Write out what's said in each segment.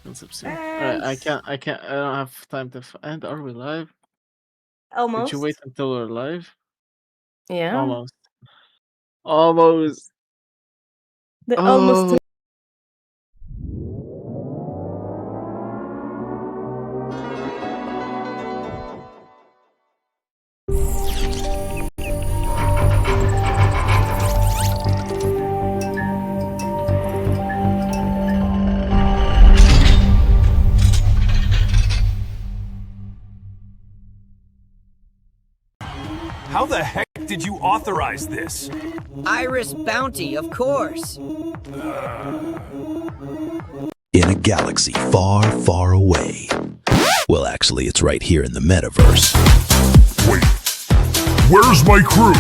expensive soon. And I can't. I don't have time to. And are we live? Did you wait almost. until we're live? Yeah. Almost. Almost. The almost. Oh. How the heck did you authorize this? Iris Bounty, of course. In a galaxy far, far away. Well, actually, it's right here in the metaverse. Wait, where's my crew?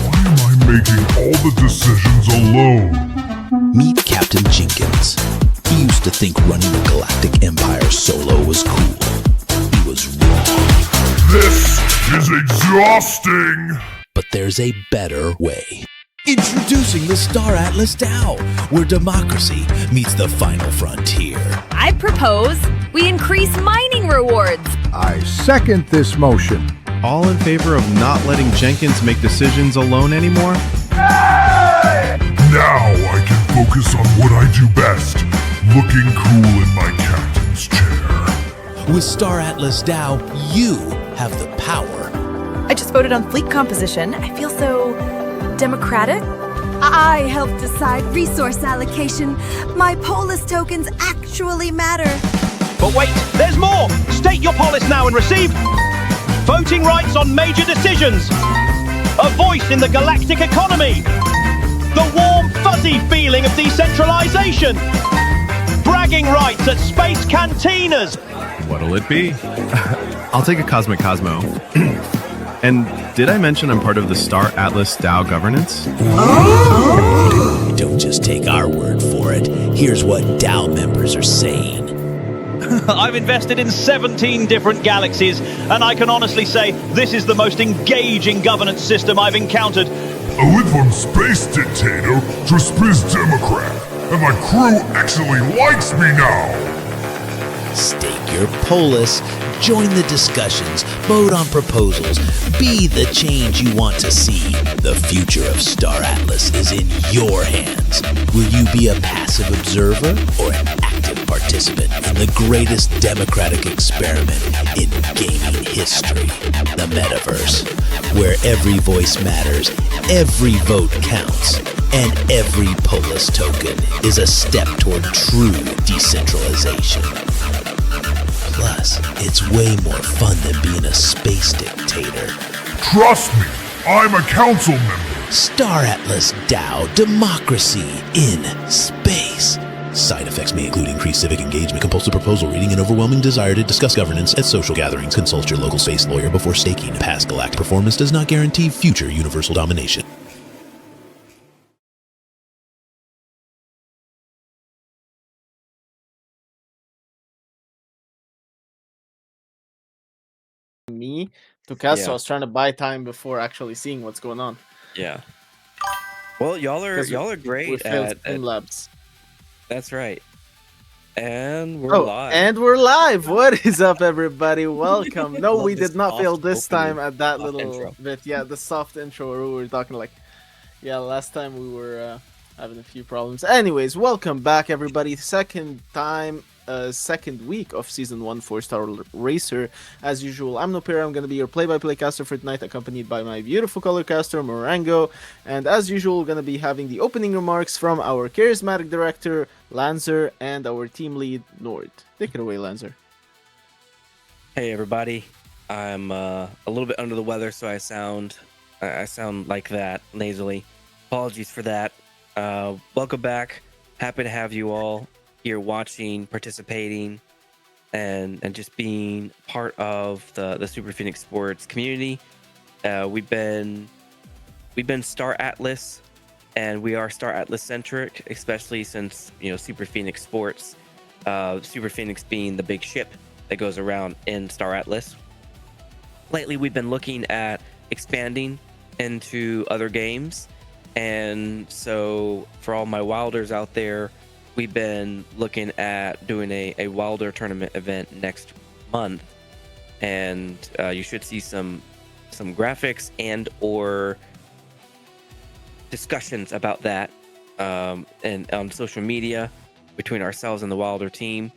Why am I making all the decisions alone? Meet Captain Jenkins. He used to think running a galactic empire solo was cool. He was wrong. This is exhausting! But there's a better way. Introducing the Star Atlas DAO, where democracy meets the final frontier. I propose we increase mining rewards. I second this motion. All in favor of not letting Jenkins make decisions alone anymore? Now I can focus on what I do best, looking cool in my captain's chair. With Star Atlas DAO, you have the power. I just voted on fleet composition. I feel so democratic. I help decide resource allocation. My polis tokens actually matter. But wait, there's more! State your polis now and receive voting rights on major decisions, a voice in the galactic economy, the warm, fuzzy feeling of decentralization, bragging rights at space cantinas. What'll it be? I'll take a Cosmic Cosmo. And did I mention I'm part of the Star Atlas DAO governance? Don't just take our word for it. Here's what DAO members are saying. I've invested in 17 different galaxies, and I can honestly say this is the most engaging governance system I've encountered. I went from space dictator to space democrat, and my crew actually likes me now! Stake your polis, join the discussions, vote on proposals, be the change you want to see. The future of Star Atlas is in your hands. Will you be a passive observer or an active participant in the greatest democratic experiment in gaming history, the metaverse, where every voice matters, every vote counts, and every polis token is a step toward true decentralization. Plus, it's way more fun than being a space dictator. Trust me, I'm a council member. Star Atlas DAO Democracy in Space. Side effects may include increased civic engagement, compulsive proposal reading, and overwhelming desire to discuss governance at social gatherings. Consult your local space lawyer before staking. Past galactic performance does not guarantee future universal domination. Me to cast, so I was trying to buy time before actually seeing what's going on. Yeah. Well, y'all are great at Streamlabs. That's right. And we're live. And we're live. What is up, everybody? Welcome. No, we did not fail this time at that little intro. Bit. Yeah, the soft intro where we were talking like, yeah, last time we were having a few problems. Anyways, welcome back, everybody. Second week of Season 1 4-Star Racer. As usual, I'm Nopera. I'm going to be your play-by-play caster for tonight, accompanied by my beautiful color caster, Morango. And as usual, we're going to be having the opening remarks from our charismatic director, Lanzer, and our team lead, Nord. Take it away, Lanzer. Hey, everybody. I'm a little bit under the weather, so I sound like that, nasally. Apologies for that. Welcome back. Happy to have you all here watching, participating, and just being part of the Super Phoenix Sports community. We've been Star Atlas, and we are Star Atlas centric, especially since Super Phoenix Sports, Super Phoenix being the big ship that goes around in Star Atlas. Lately, we've been looking at expanding into other games, and so for all my wilders out there, we've been looking at doing a Wilder tournament event next month, and you should see some graphics and or discussions about that and on social media between ourselves and the Wilder team.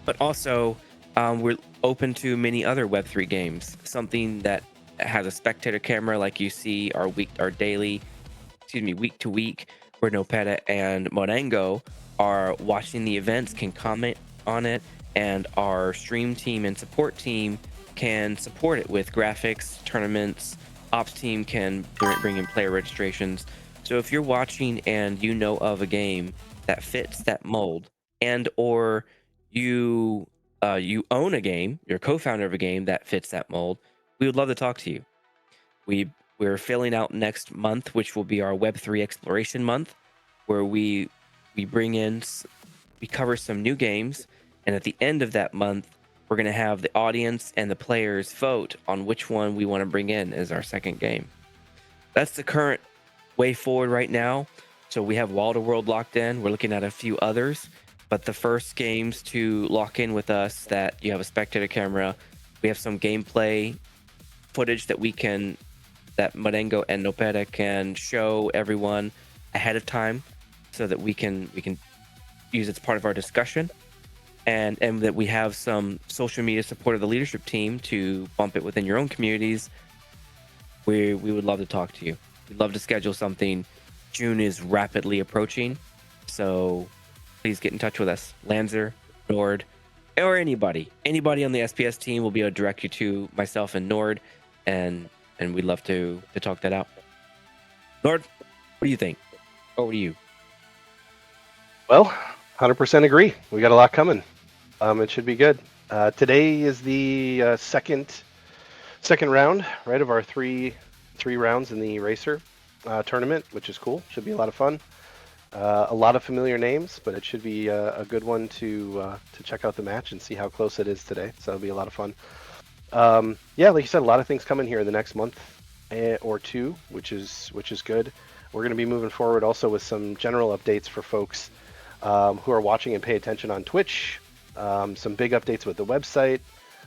But also, we're open to many other Web3 games. Something that has a spectator camera, like you see our week to week, where Nopeta and Morango are watching the events, can comment on it, and our stream team and support team can support it with graphics, tournaments. Ops team can bring in player registrations. So if you're watching and you know of a game that fits that mold, and or you own a game, you're co-founder of a game that fits that mold, we would love to talk to you. We're filling out next month, which will be our Web3 exploration month, where we cover some new games, and at the end of that month, we're going to have the audience and the players vote on which one we want to bring in as our second game. That's the current way forward right now. So we have Wilder World locked in. We're looking at a few others, but the first games to lock in with us, that you have a spectator camera, we have some gameplay footage that Marengo and Nopeta can show everyone ahead of time, so that we can use it as part of our discussion, and that we have some social media support of the leadership team to bump it within your own communities. We would love to talk to you. We'd love to schedule something. June is rapidly approaching, so please get in touch with us. Lanzer, Nord, or anybody on the SPS team will be able to direct you to myself and Nord, and we'd love to talk that out. Nord, what do you think? Over to you. Well, 100% agree. We got a lot coming. It should be good. Today is the second round, right, of our three rounds in the Racer tournament, which is cool. Should be a lot of fun. A lot of familiar names, but it should be a good one to check out the match and see how close it is today. So it'll be a lot of fun. Yeah, like you said, a lot of things coming here in the next month or two, which is good. We're going to be moving forward also with some general updates for folks who are watching and pay attention on Twitch. Some big updates with the website.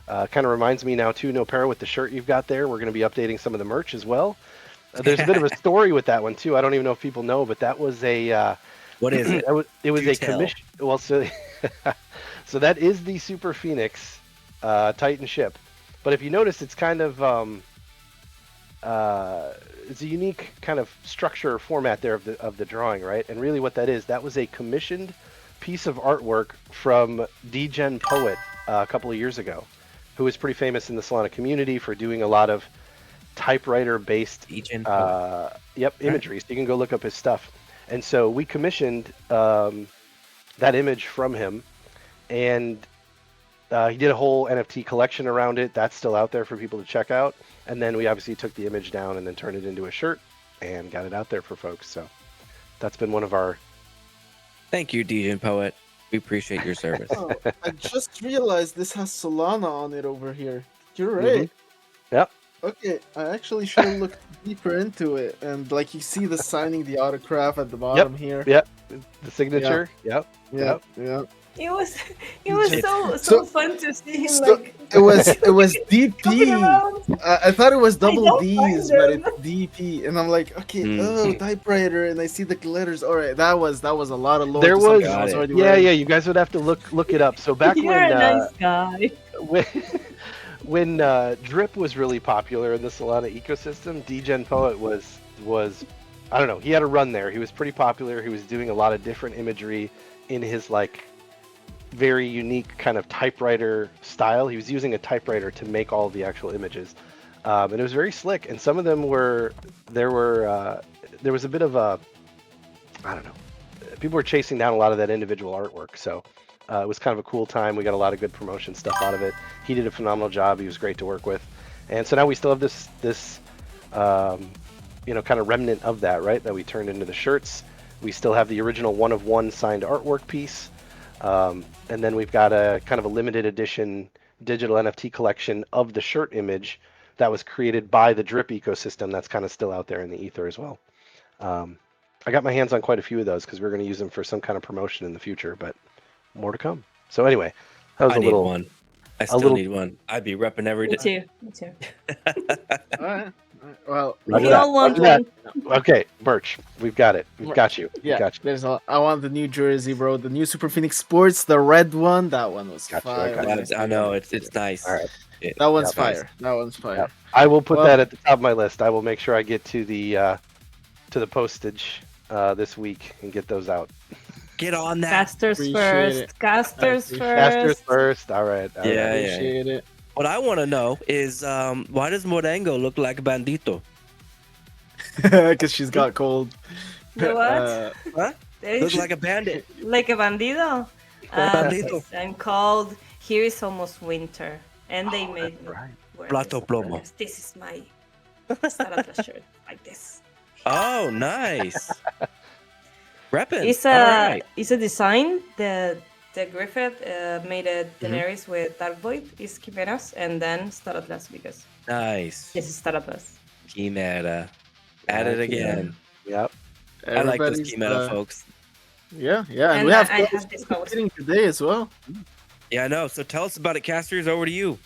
Kind of reminds me now too, Nopera, with the shirt you've got there, we're going to be updating some of the merch as well. There's a bit of a story with that one too. I don't even know if people know, but that was a what is it? It was a commission. Well, so that is the Super Phoenix Titan ship. But if you notice, it's kind of it's a unique kind of structure or format there of the drawing, right? And really what that is, that was a commissioned piece of artwork from D-Gen Poet a couple of years ago, who was pretty famous in the Solana community for doing a lot of typewriter-based imagery. So you can go look up his stuff. And so we commissioned that image from him, and he did a whole NFT collection around it. That's still out there for people to check out. And then we obviously took the image down and then turned it into a shirt and got it out there for folks. So that's been one of our... Thank you, DJ Poet. We appreciate your service. Oh, I just realized this has Solana on it over here. You're right. Mm-hmm. Yep. Okay, I actually should have looked deeper into it. And like you see the signing, the autograph at the bottom here. Yep. The signature. Yep. It was so fun to see him like. It was DP. I thought it was double D's, but it's DP, and I'm like, okay, typewriter, and I see the letters. All right, that was a lot of lore. There was, yeah. You guys would have to look it up. So back You're a nice guy. When Drip was really popular in the Solana ecosystem, D-Gen Poet was I don't know. He had a run there. He was pretty popular. He was doing a lot of different imagery in his like very unique kind of typewriter style. He was using a typewriter to make all of the actual images, and it was very slick. And some of them there was a bit of a, I don't know, people were chasing down a lot of that individual artwork. So it was kind of a cool time. We got a lot of good promotion stuff out of it. He did a phenomenal job. He was great to work with. And so now we still have this kind of remnant of that, right? That we turned into the shirts. We still have the original 1-of-1 signed artwork piece. And then we've got a kind of a limited edition digital NFT collection of the shirt image that was created by the Drip ecosystem that's kind of still out there in the ether as well. I got my hands on quite a few of those because we're going to use them for some kind of promotion in the future, but more to come. So anyway, that was I need one. I still need one. I'd be repping every day. Me too. All right. Well, we all want one. Okay, merch. We've got it. We've got you. Yeah, got you. there's I want the new jersey, bro. The new Super Phoenix Sports, the red one. That one was fire. I know it's nice. All right. That one's fire. That one's fire. Yep. I will put that at the top of my list. I will make sure I get to the postage this week and get those out. Get on that. Casters first. Casters first. Casters first. All right. Yeah, appreciate it. What I want to know is why does Morango look like Bandito? Because she's got cold. What? What? Looks like a bandit. Like a bandido? Bandito. I'm cold. Here is almost winter. And they made me wear Plato this. plomo. This is my Starata shirt. Like this. Oh, nice. Reppin'. It's a design. The Griffith made a Daenerys with Dark Void, is Chimeras, and then Star Atlas because nice. This is Star Atlas. Chimera. At it again. Yep. I like those Chimera folks. Yeah, and we have this today as well. Yeah, I know. So tell us about it, Casters. Over to you.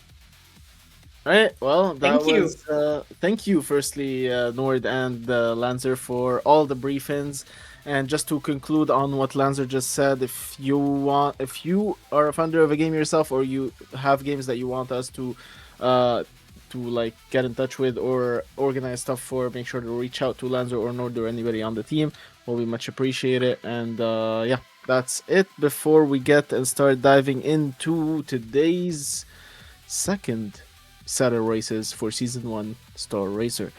All right. Well, thank you, firstly, Nord and Lancer, for all the briefings. And just to conclude on what Lancer just said, if you are a founder of a game yourself, or you have games that you want us to like get in touch with or organize stuff for, make sure to reach out to Lancer or Nord or anybody on the team. Will be much appreciated. And yeah, that's it. Before we get and start diving into today's second set of races for Season 1 Star Racer.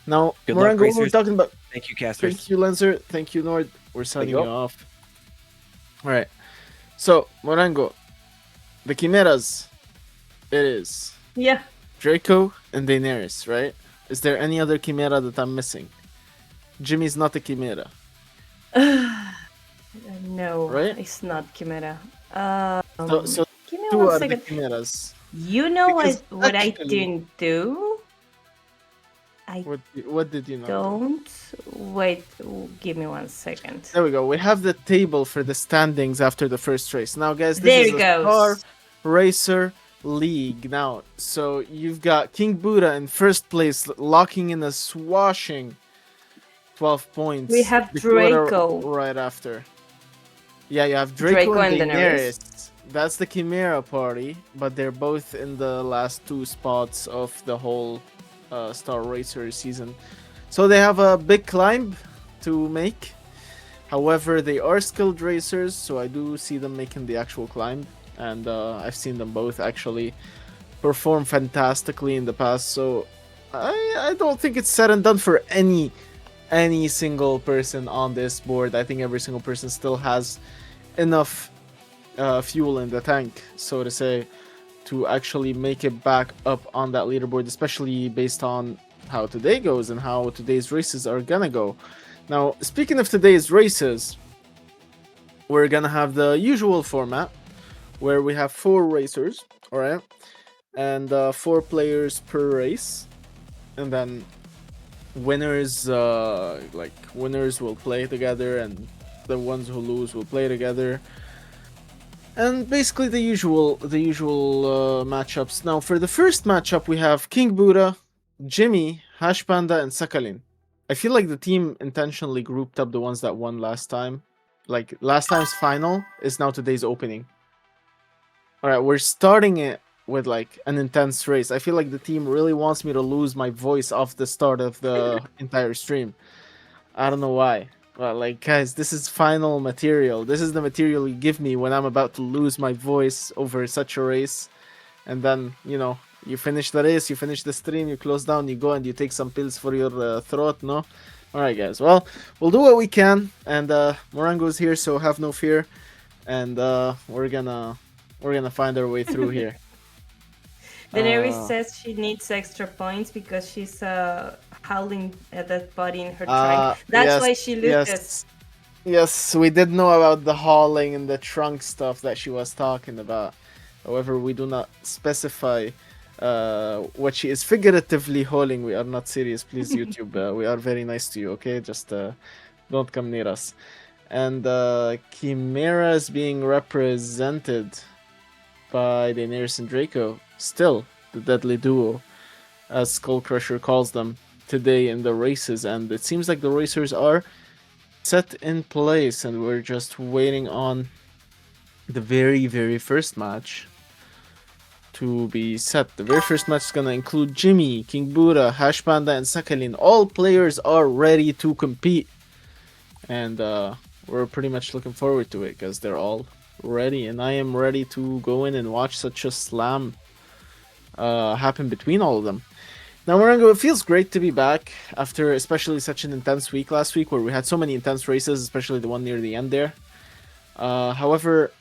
Now, Morango, we're talking about... Thank you, Casters. Thank you, Lancer. Thank you, Nord. We're signing you off. Alright. So, Morango, the Chimeras, it is... Yeah. Draco and Daenerys, right? Is there any other Chimera that I'm missing? Jimmy's not a Chimera. No, right? It's not Chimera. So give me two one are second. the Chimeras. You know what I actually- didn't do? What did you know? Don't wait. Give me 1 second. There we go. We have the table for the standings after the first race. Now, guys, this There is it a goes. Star Racer League. Now, so you've got King Buddha in first place, locking in a swashing 12 points. We have Dakota Draco. right after. Yeah, you have Draco and Daenerys. That's the Chimera party, but they're both in the last two spots of the whole Star Racer season. So they have a big climb to make. However, they are skilled racers, so I do see them making the actual climb. And I've seen them both actually perform fantastically in the past. So I don't think it's said and done for any single person on this board. I think every single person still has enough fuel in the tank, so to say, to actually make it back up on that leaderboard, especially based on how today goes and how today's races are gonna go. Now, speaking of today's races, we're gonna have the usual format where we have 4 racers, all right, and 4 players per race, and then winners will play together, and the ones who lose will play together. And basically the usual matchups. Now, for the first matchup, we have King Buddha, Jimmy, Hash Panda, and Sakalin. I feel like the team intentionally grouped up the ones that won last time. Like, last time's final is now today's opening. Alright, we're starting it with, like, an intense race. I feel like the team really wants me to lose my voice off the start of the entire stream. I don't know why. Well, like, guys, this is final material. This is the material you give me when I'm about to lose my voice over such a race. And then, you know, you finish the race, you finish the stream, you close down, you go and you take some pills for your throat, no? Alright, guys. Well, we'll do what we can. And Morango's here, so have no fear. And we're gonna find our way through here. Daenerys says she needs extra points because she's howling at that body in her trunk. That's why she loses. Yes, we did know about the hauling and the trunk stuff that she was talking about. However, we do not specify what she is figuratively hauling. We are not serious, please, YouTube. We are very nice to you, okay? Just Don't come near us. And Chimera is being represented by Daenerys and Draco. Still, the deadly duo, as Skull Crusher calls them today in the races. And it seems like the racers are set in place, and we're just waiting on the very, very first match to be set. The very first match is gonna include Jimmy, King Buddha, Hash Panda, and Sakalin. All players are ready to compete, and we're pretty much looking forward to it because they're all ready, and I am ready to go in and watch such a slam happen between all of them. Now, Marengo, it feels great to be back after especially such an intense week last week where we had so many intense races, especially the one near the end there. However,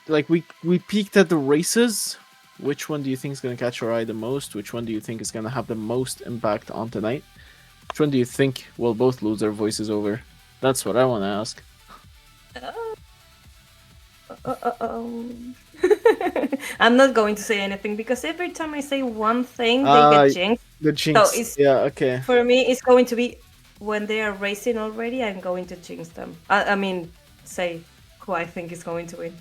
like we peaked at the races. Which one do you think is going to catch your eye the most? Which one do you think is going to have the most impact on tonight? Which one do you think will both lose their voices over? That's what I want to ask. I'm not going to say anything because every time I say one thing, they get jinxed. The jinx. So yeah, okay. For me, it's going to be when they are racing already, I'm going to jinx them. I mean, say who I think is going to win.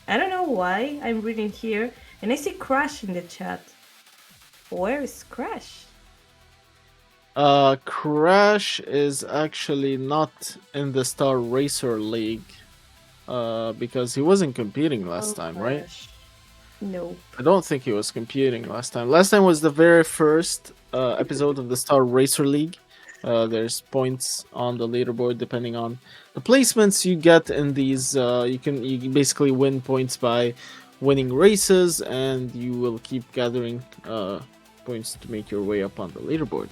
I don't know why I'm reading here, and I see Crash in the chat. Where is Crash? Crash is actually not in the Star Racer League, because he wasn't competing last time, Crash. Right? No. I don't think he was competing last time. Last time was the very first episode of the Star Racer League. There's points on the leaderboard depending on the placements you get in these. You can basically win points by winning races, and you will keep gathering points to make your way up on the leaderboard.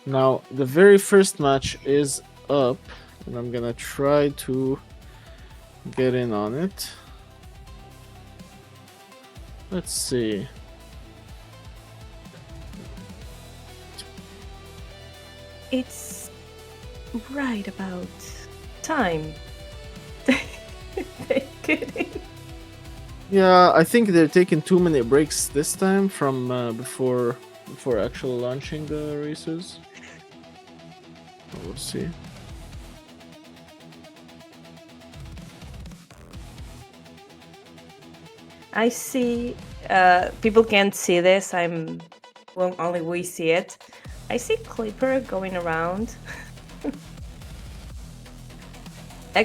Now, the very first match is up, and I'm gonna try to get in on it. Let's see. It's right about time. Yeah, I think they're taking 2-minute breaks this time from before actually launching the races. We'll see. I see. People can't see this. Well, only we see it. I see Clipper going around.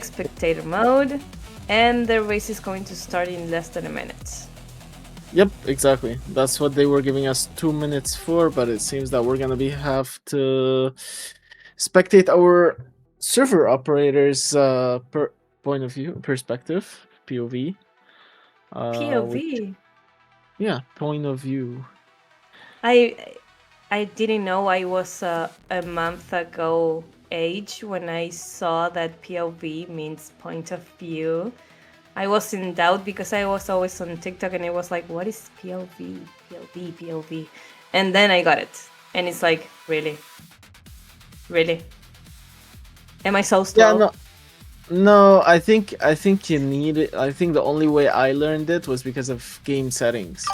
Spectator mode, and the race is going to start in less than a minute. Yep, exactly. That's what they were giving us 2 minutes for, but it seems that we're gonna have to spectate our server operators' point of view, perspective, POV. POV. Yeah, point of view. I didn't know I was a month ago age when I saw that POV means point of view. I was in doubt because I was always on TikTok and it was like, what is POV? POV. And then I got it. And it's like, really? Am I so slow? Yeah, no, I think you need it. I think the only way I learned it was because of game settings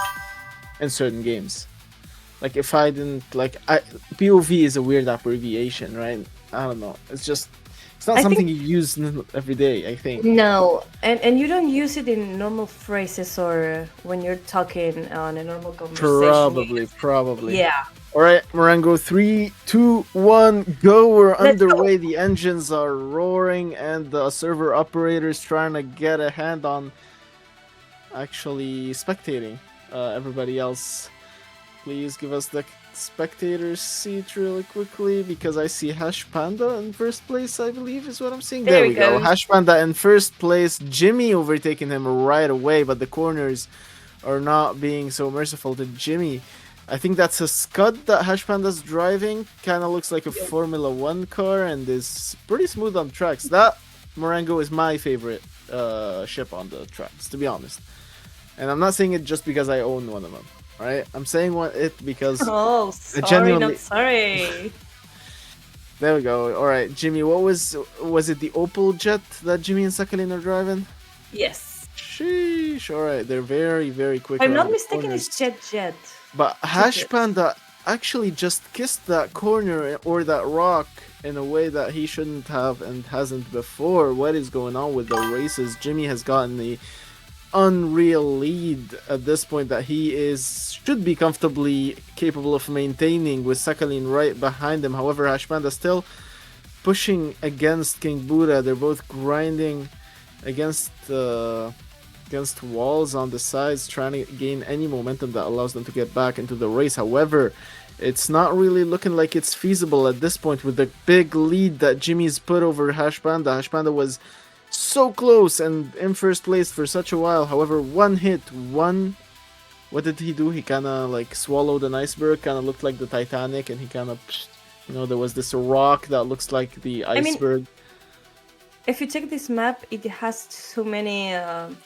in certain games. Like if I didn't POV is a weird abbreviation, right? I don't know. It's not something you use every day, I think. No, and you don't use it in normal phrases or when you're talking on a normal conversation. Probably. Yeah. All right, Marengo, 3, 2, 1, go. We're underway. The engines are roaring, and the server operator is trying to get a hand on actually spectating everybody else. Please give us the spectator seat really quickly, because I see Hash Panda in first place, I believe is what I'm seeing. There we go. Hash Panda in first place. Jimmy overtaking him right away, but the corners are not being so merciful to Jimmy. I think that's a Scud that Hash Panda's driving. Kind of looks like a Formula 1 car and is pretty smooth on tracks. That Marengo is my favorite ship on the tracks, to be honest. And I'm not saying it just because I own one of them. Right, I'm saying it because not sorry. There we go. All right, Jimmy, what was it? The Opal jet that Jimmy and Sakalin are driving? Yes. Sheesh. All right, they're very, very quick. If I'm not mistaken, it's jet. But Hash Panda actually just kissed that corner or that rock in a way that he shouldn't have and hasn't before. What is going on with the races? Jimmy has gotten the unreal lead at this point that he should be comfortably capable of maintaining, with Sakhalin right behind him. However, Hashpanda still pushing against King Buddha. They're both grinding against walls on the sides, trying to gain any momentum that allows them to get back into the race. However, it's not really looking like it's feasible at this point with the big lead that Jimmy's put over Hashpanda. Hashpanda was so close and in first place for such a while. However, what did he do? He kind of like swallowed an iceberg, kind of looked like the Titanic, and he kind of, there was this rock that looks like the iceberg. If you take this map, it has so many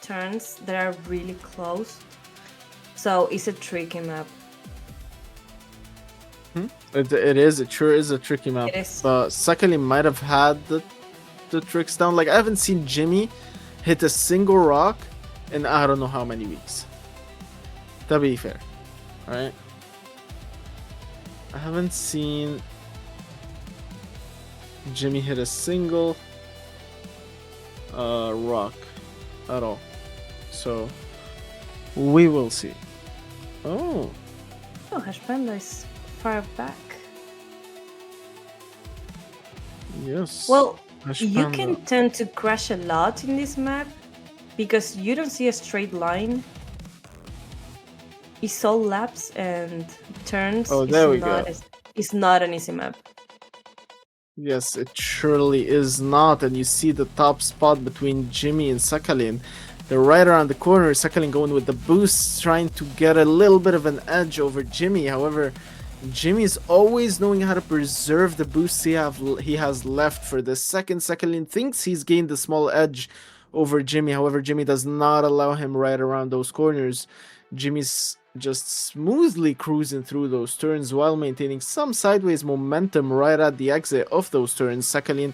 turns that are really close, so it's a tricky map. It sure is a tricky map. But Sakhalin might have had the tricks down. Like, I haven't seen Jimmy hit a single rock in I don't know how many weeks. To be fair, right? I haven't seen Jimmy hit a single rock at all. So we will see. Oh, Hashpanda is far back. Yes. Well, Hashpanda. you can tend to crash a lot in this map because you don't see a straight line. It's all laps and turns. Oh, there we go. It's not an easy map. Yes, it surely is not. And you see the top spot between Jimmy and Sakhalin. They're right around the corner. Sakhalin going with the boost, trying to get a little bit of an edge over Jimmy. However, Jimmy's always knowing how to preserve the boosts he has left for the second. Sakhalin thinks he's gained a small edge over Jimmy. However, Jimmy does not allow him right around those corners. Jimmy's just smoothly cruising through those turns while maintaining some sideways momentum right at the exit of those turns. Sakhalin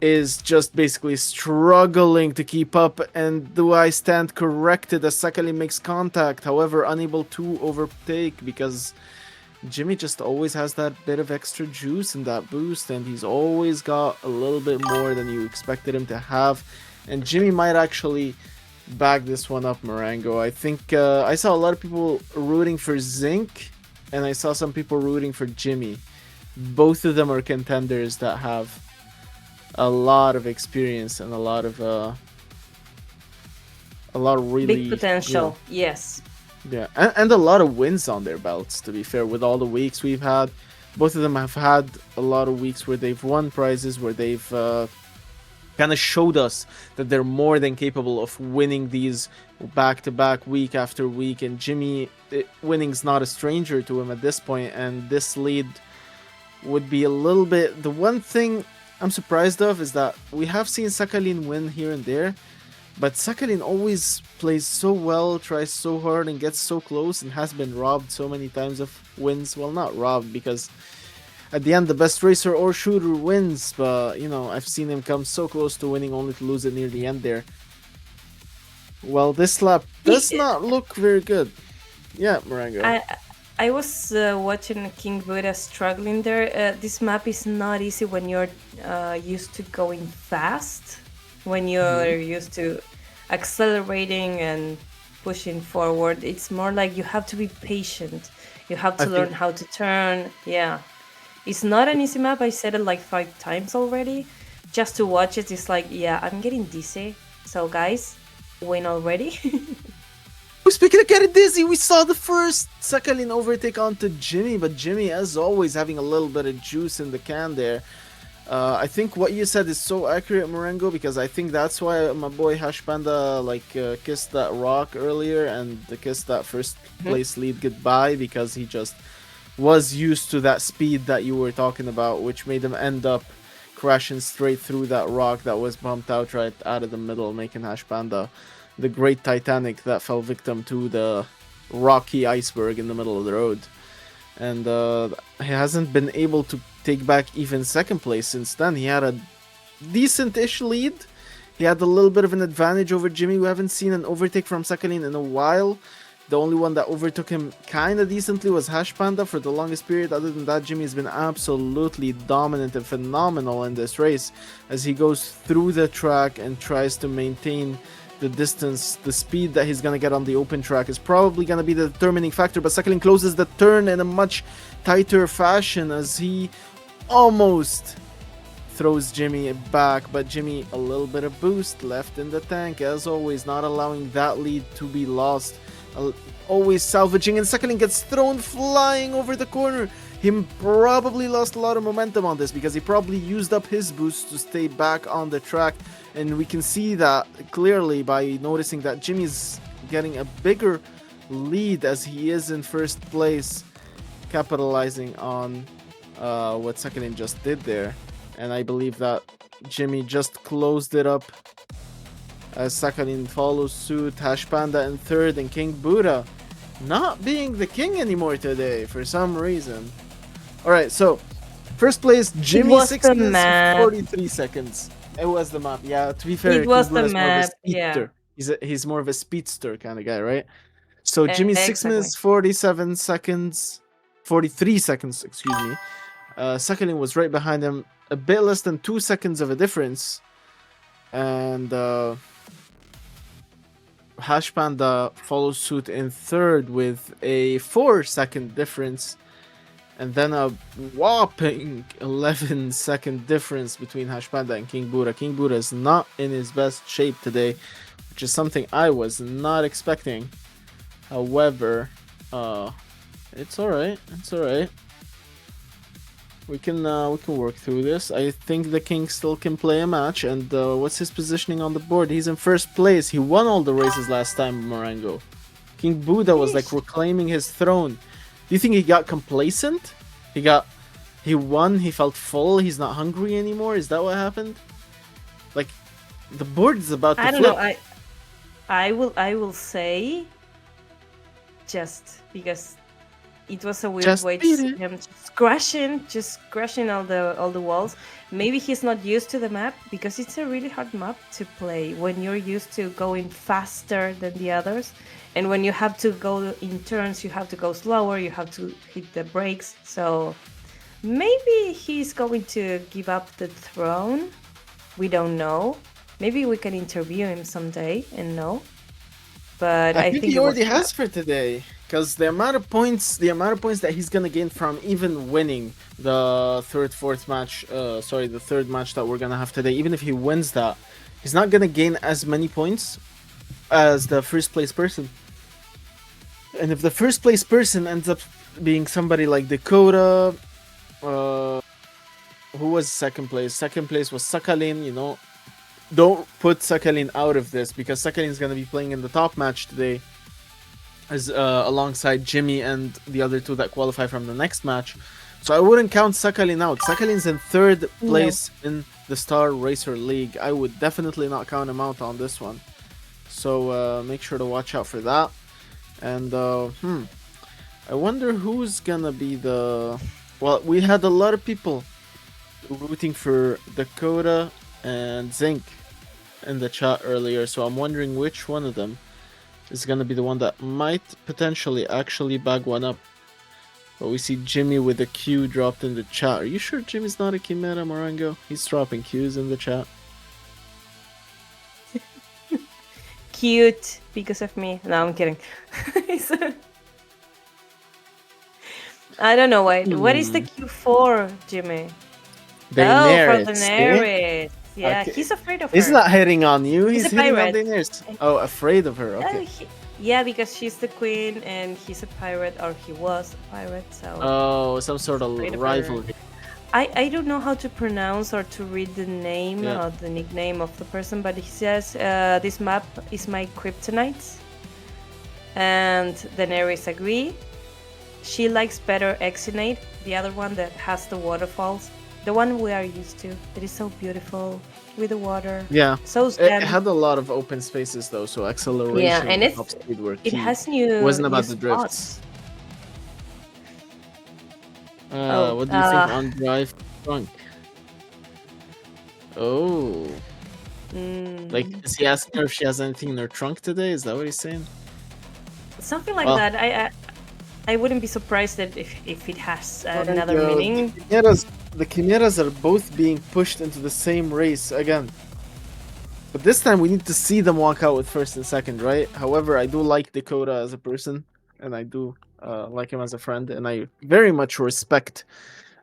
is just basically struggling to keep up, and do I stand corrected as Sakhalin makes contact, however unable to overtake because Jimmy just always has that bit of extra juice in that boost, and he's always got a little bit more than you expected him to have. And Jimmy might actually back this one up, Marango. I think I saw a lot of people rooting for Zinc, and I saw some people rooting for Jimmy. Both of them are contenders that have a lot of experience and a lot of really big potential. Yes. Yeah, and a lot of wins on their belts, to be fair. With all the weeks we've had, both of them have had a lot of weeks where they've won prizes, where they've kind of showed us that they're more than capable of winning these back-to-back week after week. And Jimmy, winning's not a stranger to him at this point, and this lead would be a little bit... The one thing I'm surprised of is that we have seen Sakhalin win here and there, but Sakhalin always plays so well, tries so hard, and gets so close, and has been robbed so many times of wins. Well, not robbed, because at the end, the best racer or shooter wins, but, I've seen him come so close to winning only to lose it near the end there. Well, this lap does not look very good. Yeah, Marango. I was watching King Buddha struggling there. This map is not easy when you're used to going fast, when you're used to accelerating and pushing forward. It's more like you have to be patient. You have to learn how to turn. Yeah. It's not an easy map. I said it like 5 times already. Just to watch it, it's like, yeah, I'm getting dizzy. So guys, win already. Speaking of getting dizzy, we saw the first Sakhalin overtake onto Jimmy, but Jimmy, as always, having a little bit of juice in the can there. I think what you said is so accurate, Marengo, because I think that's why my boy Hashpanda kissed that rock earlier and kissed that first place lead goodbye, because he just was used to that speed that you were talking about, which made him end up crashing straight through that rock that was bumped out right out of the middle, making Hashpanda the great Titanic that fell victim to the rocky iceberg in the middle of the road. And he hasn't been able to take back even second place since then. He had a decent-ish lead. He had a little bit of an advantage over Jimmy. We haven't seen an overtake from Sakhalin in a while. The only one that overtook him kind of decently was Hash Panda for the longest period. Other than that, Jimmy has been absolutely dominant and phenomenal in this race as he goes through the track and tries to maintain the distance. The speed that he's going to get on the open track is probably going to be the determining factor, but Sakhalin closes the turn in a much tighter fashion as he almost throws Jimmy back, but Jimmy a little bit of boost left in the tank as always, not allowing that lead to be lost. Always salvaging, and Sakhalin gets thrown flying over the corner. He probably lost a lot of momentum on this because he probably used up his boost to stay back on the track, and we can see that clearly by noticing that Jimmy's getting a bigger lead as he is in first place, capitalizing on what Sakhalin just did there. And I believe that Jimmy just closed it up as Sakhalin follows suit. Hash Panda in third, and King Buddha not being the king anymore today for some reason. Alright, so first place, Jimmy 6 minutes 43 seconds. It was the map. Yeah, to be fair, it was King the map. Yeah. He's more of a speedster kind of guy, right? So Jimmy 6 exactly. minutes 47 seconds, 43 seconds, excuse me. Sakhalin was right behind him, a bit less than 2 seconds of a difference. And Hash Panda follows suit in third with a 4-second difference, and then a whopping 11-second difference between Hash Panda and King Buddha. King Buddha is not in his best shape today, which is something I was not expecting. However, it's alright. It's alright. We can work through this. I think the king still can play a match. And what's his positioning on the board? He's in first place. He won all the races last time, Morango. King Buddha was like reclaiming his throne. Do you think he got complacent? He won. He felt full. He's not hungry anymore. Is that what happened? Like, the board is about to flip. I don't know. I will say, just because it was a weird way to see him just crashing all the walls. Maybe he's not used to the map because it's a really hard map to play when you're used to going faster than the others, and when you have to go in turns, you have to go slower, you have to hit the brakes. So maybe he's going to give up the throne. We don't know. Maybe we can interview him someday and know. But I think he already has for today. Because the amount of points that he's gonna gain from even winning the third match that we're gonna have today, even if he wins that, he's not gonna gain as many points as the first place person. And if the first place person ends up being somebody like Dakota, who was second place? Second place was Sakhalin, you know. Don't put Sakhalin out of this because Sakhalin's gonna be playing in the top match today, as alongside Jimmy and the other two that qualify from the next match. So I wouldn't count Sakhalin out. Sakhalin's in third place in the Star Racer League. I would definitely not count him out on this one. So make sure to watch out for that. And I wonder who's gonna be the... Well, we had a lot of people rooting for Dakota and Zinc in the chat earlier, so I'm wondering which one of them is going to be the one that might potentially actually bag one up. But we see Jimmy with a Q dropped in the chat. Are you sure Jimmy's not a Chimera, Morango? He's dropping Qs in the chat. Cute because of me. No, I'm kidding. I don't know why. What is the Q for, Jimmy? Daenerys. Oh, for Daenerys. Yeah, okay. He's afraid of her. He's not hitting on you. He's a hitting pirate. on Daenerys. Oh, afraid of her. Okay. Yeah, because she's the queen and he's a pirate, or he was a pirate. So. Oh, some sort of rivalry. I don't know how to pronounce or to read the name or the nickname of the person, but he says this map is my kryptonite, and Daenerys agree. She likes better Exinate, the other one that has the waterfalls. The one we are used to. It is so beautiful with the water. Yeah. So it had a lot of open spaces though, so acceleration and top speed were key. It has new. It wasn't about new the drifts. spots. What do you think on drive trunk? Oh. Like, is he asking her if she has anything in her trunk today? Is that what he's saying? Something like Well, that. I wouldn't be surprised that if it has another meaning. The Chimeras are both being pushed into the same race again. But this time we need to see them walk out with first and second, right? However, I do like Dakota as a person, and I do like him as a friend, and I very much respect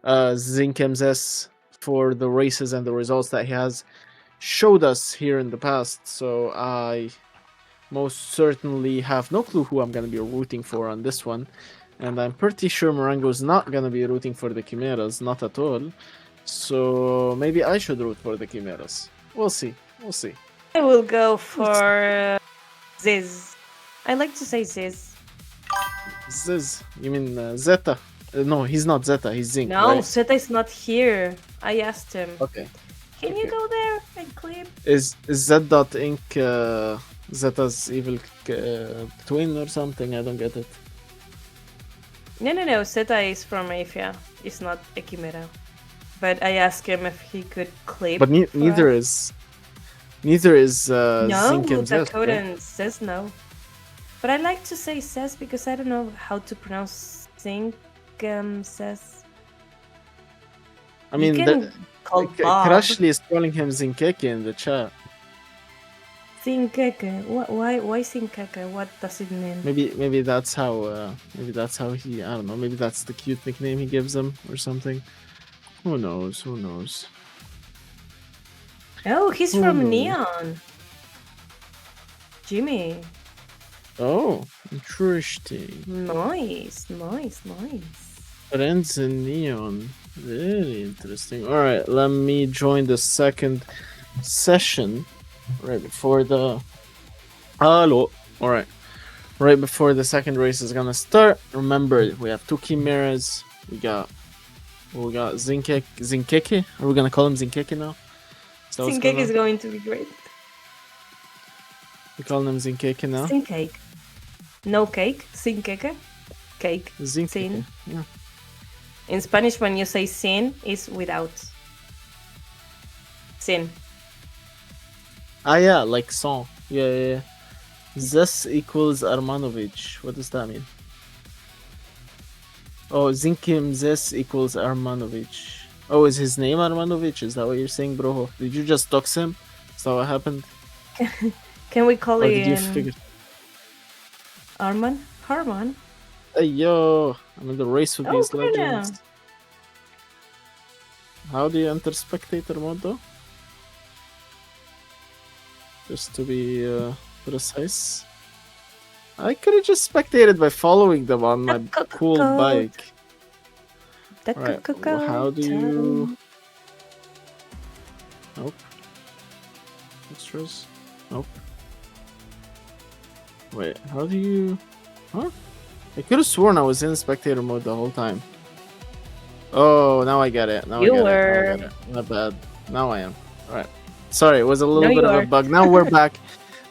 Zinkemzes for the races and the results that he has showed us here in the past. So I most certainly have no clue who I'm going to be rooting for on this one. And I'm pretty sure Morango's not going to be rooting for the Chimeras, not at all. So maybe I should root for the Chimeras. We'll see. We'll see. I will go for Ziz. I like to say Ziz. Ziz? You mean Zeta? No, he's not Zeta, he's Zink. No, right? Zeta is not here. I asked him. Okay. Can you go there and clip? Is Z.Inc. Zeta's evil twin or something? I don't get it. No. Zeta is from Asia. It's not a Chimera. But I asked him if he could clip. But neither is no, Zink and Zez, Dakota right? says no. But I like to say says because I don't know how to pronounce Zink says. I mean, Krashly is calling him Zinkeke in the chat. Zinkeke. Why Zinkeke? What does it mean? Maybe that's how he, I don't know, maybe that's the cute nickname he gives him or something. Who knows? Oh, he's from Neon. Jimmy. Oh, interesting. Nice. Friends in Neon. Very interesting. Alright, let me join the second session right before the... Hello. Alright. Right before the second race is gonna start. Remember, we have two Chimeras. We got Zinkeke. Are we gonna call him Zinkeke now? Zinkeke is going to be great. We call him Zinkeke now? Zinkeke. No cake. Zinkeke. Cake. Zinkeke. Sin. Yeah. In Spanish, when you say sin, is without. Sin. Ah, yeah, like song. Yeah. Zes equals Armanovich. What does that mean? Oh, Zinkim Zes equals Armanovich. Oh, is his name Armanovich? Is that what you're saying, bro? Did you just dox him? Is that what happened? Can we call or him did you figure... Harman? Hey, yo! I'm in the race with these Bruno. legends. How do you enter spectator mode, though? Just to be precise. I could have just spectated by following them on my cool bike. Alright, well, how do you... Nope. Extras? Nope. Wait, how do you... Huh? I could have sworn I was in spectator mode the whole time. Oh, now I get it. Now I get it. Not bad. Now I am. Alright. Sorry, it was a little bit of a bug. Now we're back.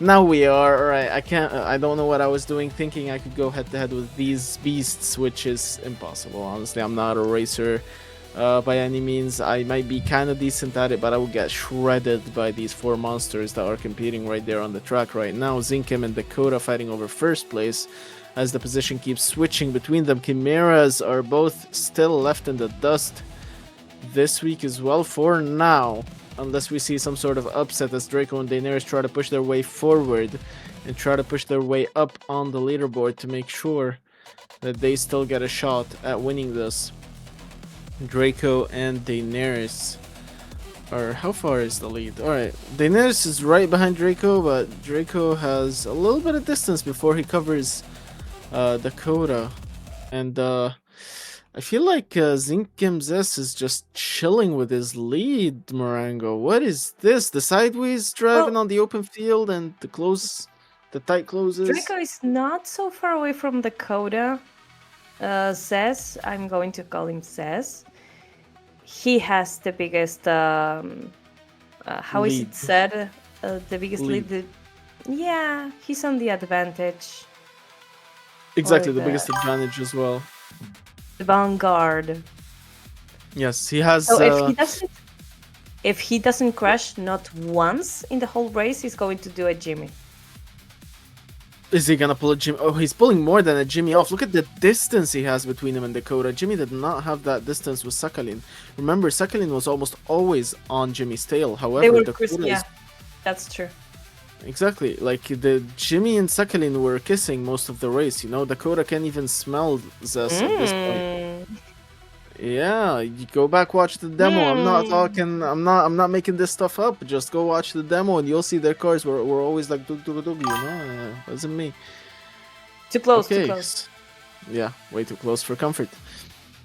Now we are. Alright, I don't know what I was doing, thinking I could go head to head with these beasts, which is impossible. Honestly, I'm not a racer by any means. I might be kind of decent at it, but I will get shredded by these four monsters that are competing right there on the track right now. Zinkem and Dakota fighting over first place as the position keeps switching between them. Chimeras are both still left in the dust this week as well for now, unless we see some sort of upset as Draco and Daenerys try to push their way forward and try to push their way up on the leaderboard to make sure that they still get a shot at winning this. Draco and Daenerys are... How far is the lead? Alright, Daenerys is right behind Draco, but Draco has a little bit of distance before he covers Dakota. And I feel like Zinkemzes is just chilling with his lead, Morango. What is this? The sideways driving on the open field and the tight closes? Draco is not so far away from Dakota. Zez, I'm going to call him Zez. He has the biggest, how is it said? The biggest lead. Yeah, he's on the advantage. Exactly, the biggest advantage as well. The vanguard. Yes, he has... So if he doesn't crash not once in the whole race, he's going to do a Jimmy. Is he gonna pull a Jimmy? Oh, he's pulling more than a Jimmy off. Look at the distance he has between him and Dakota. Jimmy did not have that distance with Sakhalin. Remember, Sakhalin was almost always on Jimmy's tail. However, Dakota yeah, that's true. Exactly, like the Jimmy and Sakhalin were kissing most of the race. You know, Dakota can't even smell Zess at this point. Yeah, you go back watch the demo. I'm not talking. I'm not making this stuff up. Just go watch the demo, and you'll see their cars were always like dug dug dug. You know, wasn't me. Too close. Too close. Yeah, way too close for comfort.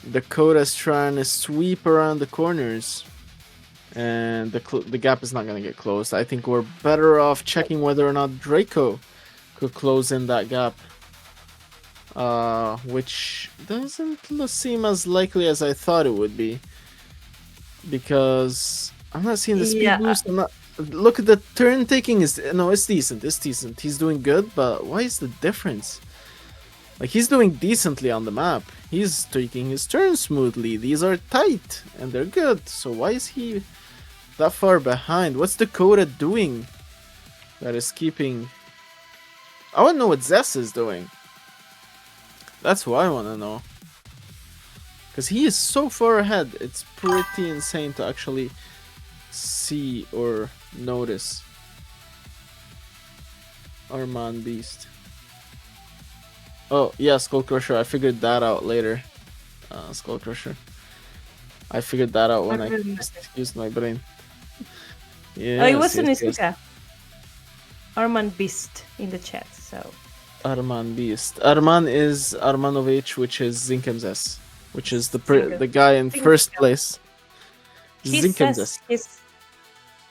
Dakota's trying to sweep around the corners, and the gap is not gonna get closed. I think we're better off checking whether or not Draco could close in that gap. Which doesn't seem as likely as I thought it would be, because I'm not seeing the speed boost. I'm not. Look at the turn taking is it's decent. It's decent. He's doing good, but why is the difference? Like, he's doing decently on the map. He's taking his turns smoothly. These are tight and they're good. So why is he that far behind? What's Dakota doing that is keeping? I want to know what Zess is doing. That's what I want to know. Because he is so far ahead. It's pretty insane to actually see or notice. Armand Beast. Oh, yeah, Skull Crusher. I figured that out later. Skull Crusher. I figured that out when I used my brain. Yeah. Oh, it wasn't Isuka. Armand Beast in the chat, so... Arman Beast. Arman is Armanovich, which is Zinkemzes, which is the guy in first place. Zinkemzes.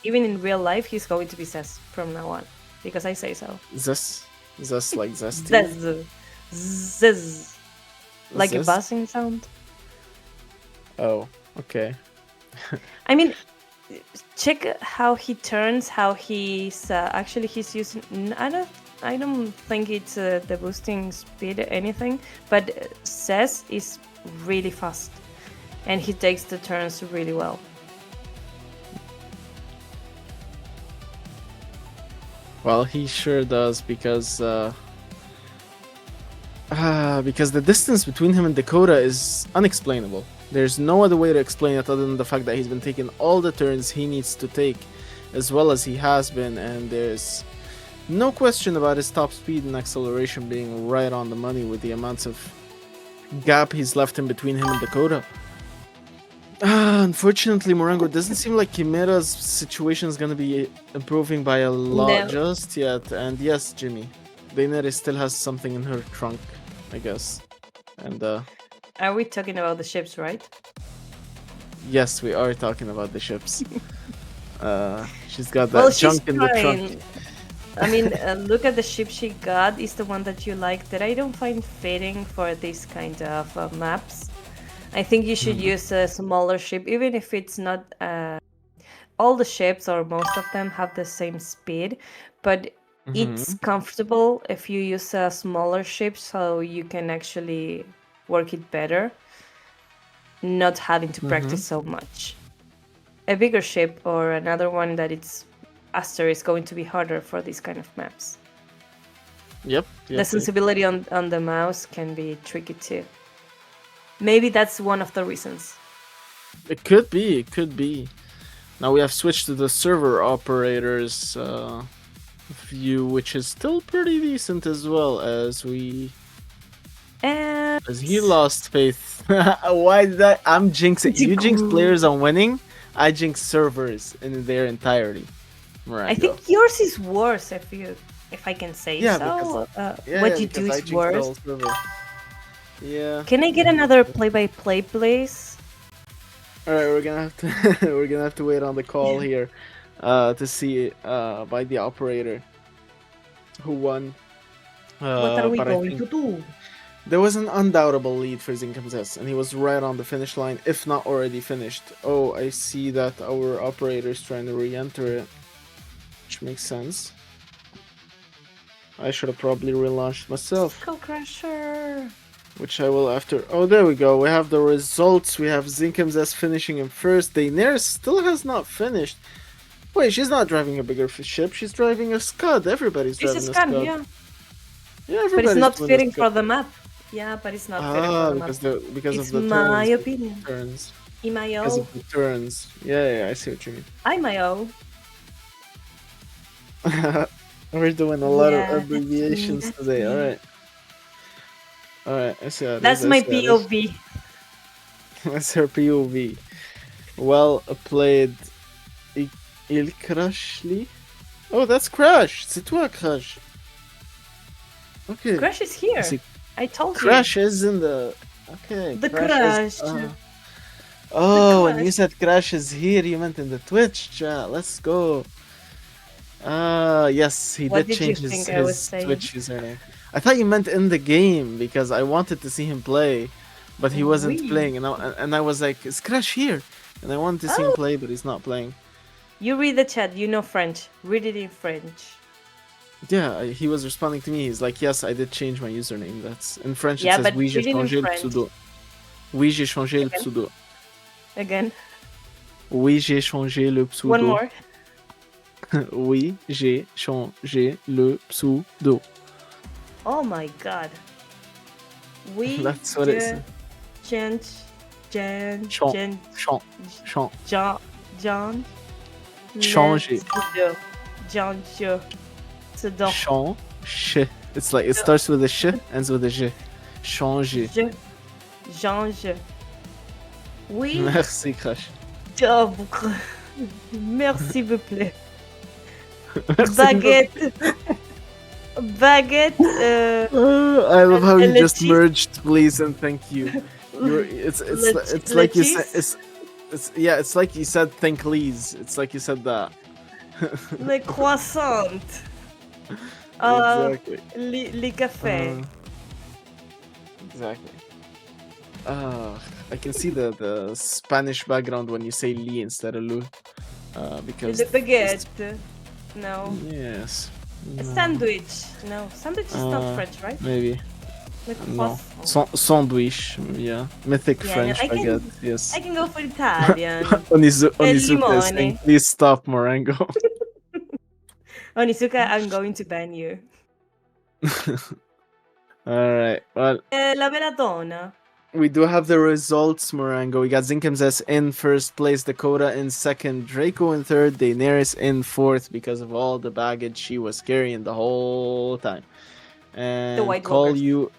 Even in real life, he's going to be Zess from now on, because I say so. Zess like zesty. Zess. Like a buzzing sound. Oh, okay. I mean, check how he turns, how he's actually he's using. I don't think it's the boosting speed or anything, but Zess is really fast, and he takes the turns really well. Well, he sure does, because the distance between him and Dakota is unexplainable. There's no other way to explain it other than the fact that he's been taking all the turns he needs to take, as well as he has been, and there's no question about his top speed and acceleration being right on the money with the amounts of gap he's left in between him and Dakota. Unfortunately, Morango, doesn't seem like Chimera's situation is going to be improving by a lot just yet. And yes, Jimmy, Daenerys still has something in her trunk, I guess. And are we talking about the ships, right? Yes, we are talking about the ships. She's got that junk in the trunk. I mean, look at the ship she got. Is the one that you like, that I don't find fitting for this kind of maps. I think you should use a smaller ship, even if it's not... all the ships, or most of them, have the same speed, but it's comfortable if you use a smaller ship, so you can actually work it better, not having to practice so much. A bigger ship or another one that it's faster is going to be harder for these kind of maps. Yep. The sensibility on the mouse can be tricky too. Maybe that's one of the reasons. It could be. It could be. Now we have switched to the server operators view, which is still pretty decent as well, as we... As he lost faith. Why did I'm jinxing. You jinx players on winning, I jinx servers in their entirety. Right. I think yours is worse, if I can say so. What you do is worse. Yeah. Can I get another play-by-play, please? All right, we're gonna have to wait on the call here to see by the operator who won. What are we going to do? There was an undoubtable lead for Zinkemzes, and he was right on the finish line, if not already finished. Oh, I see that our operator is trying to re-enter it, which makes sense. I should have probably relaunched myself. Skull Crusher. Which I will after. Oh, there we go. We have the results. We have Zinkemzes finishing in first. Daenerys still has not finished. Wait, she's not driving a bigger ship. She's driving a Scud. Everybody's driving a Scud. Yeah. Yeah, But it's everybody's not doing fitting this. for the map. Yeah, but it's not fitting for the map. Because It's of the my turns. opinion. Turns. Because IMAO. of the turns. Yeah, I see what you mean. IMAO. We're doing a lot of Yeah, that's me. abbreviations That's today. All me. right. All right. I see how it is. That's I my see how it is. POV. That's her POV. Well played. Il Crashly. Oh, that's Crash. C'est toi, Crash. Okay. Crash is here. See, I told Crash you. is in the. Okay. The Crash. Crash. Oh, when Crash. you said Crash is here, you meant in the Twitch chat. Let's go. Yes, he What did did you change think I was his saying? Twitch username. I thought you meant in the game because I wanted to see him play, but he wasn't Oui. playing, and I was like, "Is Crash here?" And I wanted to see him play, but he's not playing. You read the chat. You know French. Read it in French. Yeah, he was responding to me. He's like, "Yes, I did change my username. That's in French. It Yeah, says but oui, j'ai read it in changé le French. pseudo. Oui, j'ai changé le Again? pseudo. Again. Oui, j'ai changé le pseudo. One more. Oui, j'ai changé le pseudo. Oh my god. We That's what it says. change Jan Chant, Jan chant, chant. John Changer. John Chant, ch. It's like it starts with a sh, ends with a j. Changer. Change. Oui. Merci, Crash. Oh, merci, vous plaît. Baguette. Baguette. I love how you just cheese. merged, please and thank you. It's like you said. It's like you said. Thank Lees. It's like you said that. Les croissants. Exactly. Les cafés. Exactly. I can see the Spanish background when you say li instead of lu. Because Le baguette. No. Yes. A sandwich. No, sandwich is not French, right? Maybe. No. croissant. Sandwich. Yeah. Mythic Yeah, French I can- baguette. Yes. I can go for Italian. Onizuka is limone. saying, please stop, Morango. Onizuka, I'm going to ban you. Alright, well, La Belladonna. we do have the results, Morango. We got Zinkimzes in first place, Dakota in second, Draco in third, Daenerys in fourth because of all the baggage she was carrying the whole time. And White call Walkers. you...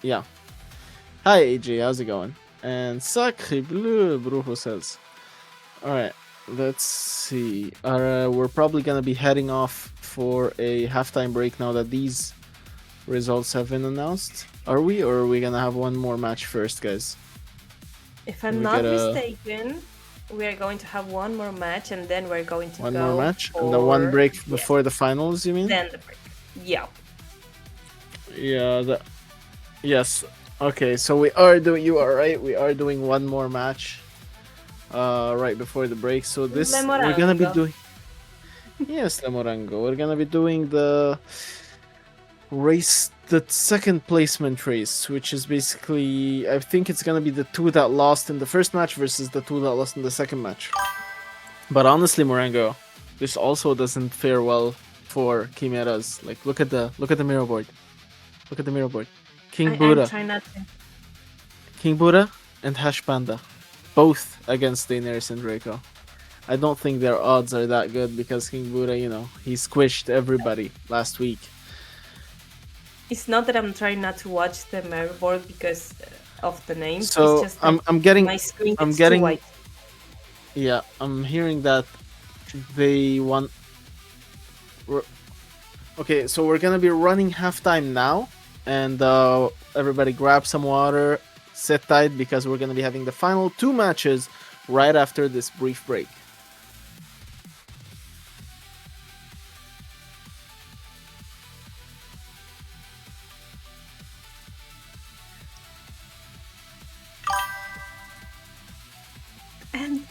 Yeah. Hi, AJ, how's it going? And Sacre Bleu, Brujo says. Alright, let's see. We're probably gonna be heading off for a halftime break now that these results have been announced. Are we, or are we gonna have one more match first, guys? If I'm We not get a- mistaken, we are going to have one more match and then we're going to One go more match, for... and the one break Yes, before the finals. You mean? then the break. Yeah. Yeah. Yes. Okay. So we are doing. You are right. We are doing one more match. Right before the break. So this we're gonna be Lemorango. doing. Yes, Lemorango. We're gonna be doing the race, the second placement race, which is basically, I think it's gonna be the two that lost in the first match versus the two that lost in the second match. But honestly, Morango, this also doesn't fare well for Chimeras. Like, look at the mirror board. Look at the mirror board. King Buddha, I'm trying not to. King Buddha, and Hash Panda, both against Daenerys and Draco. I don't think their odds are that good because King Buddha, you know, he squished everybody last week. It's not that I'm trying not to watch the mirror board because of the names. So it's just that I'm getting my screen I'm is getting too white. Yeah, I'm hearing that they want. Okay, so we're gonna be running halftime now, and everybody grab some water, sit tight because we're gonna be having the final two matches right after this brief break. And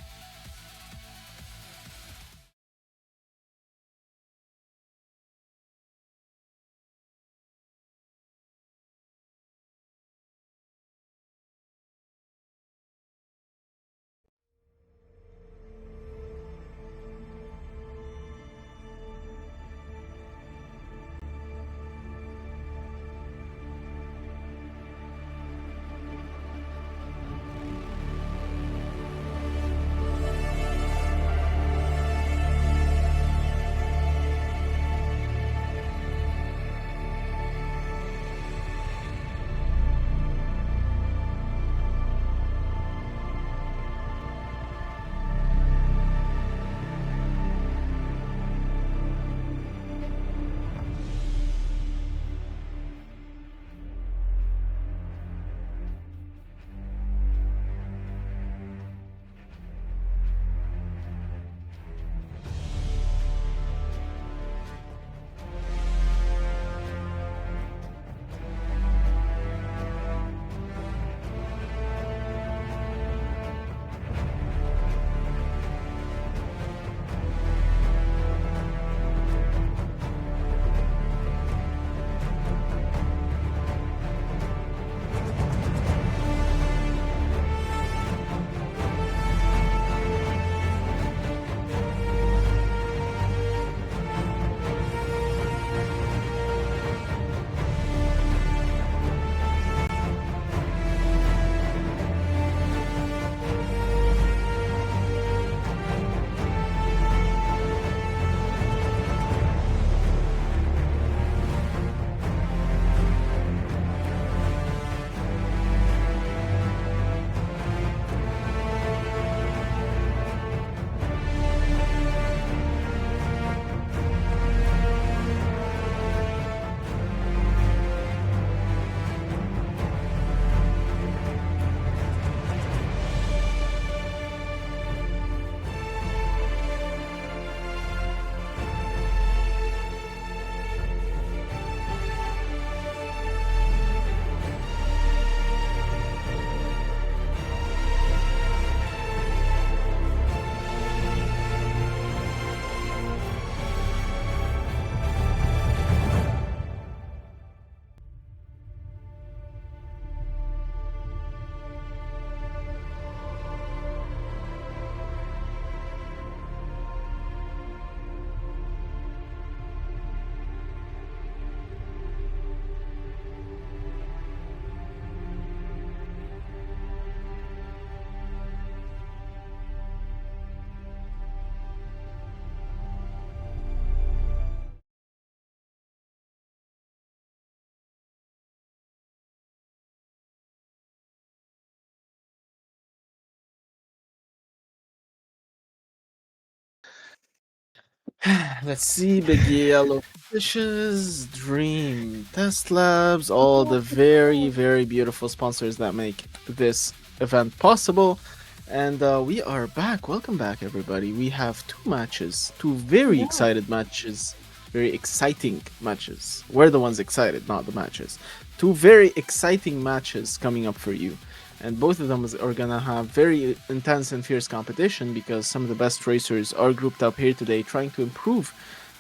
Let's see, Big Yellow Fishes, Dream, Test Labs, all the very, very beautiful sponsors that make this event possible. And we are back. Welcome back, everybody. We have two matches, two very excited matches, very exciting matches. We're the ones excited, not the matches. Two very exciting matches coming up for you. And both of them are gonna have very intense and fierce competition because some of the best racers are grouped up here today trying to improve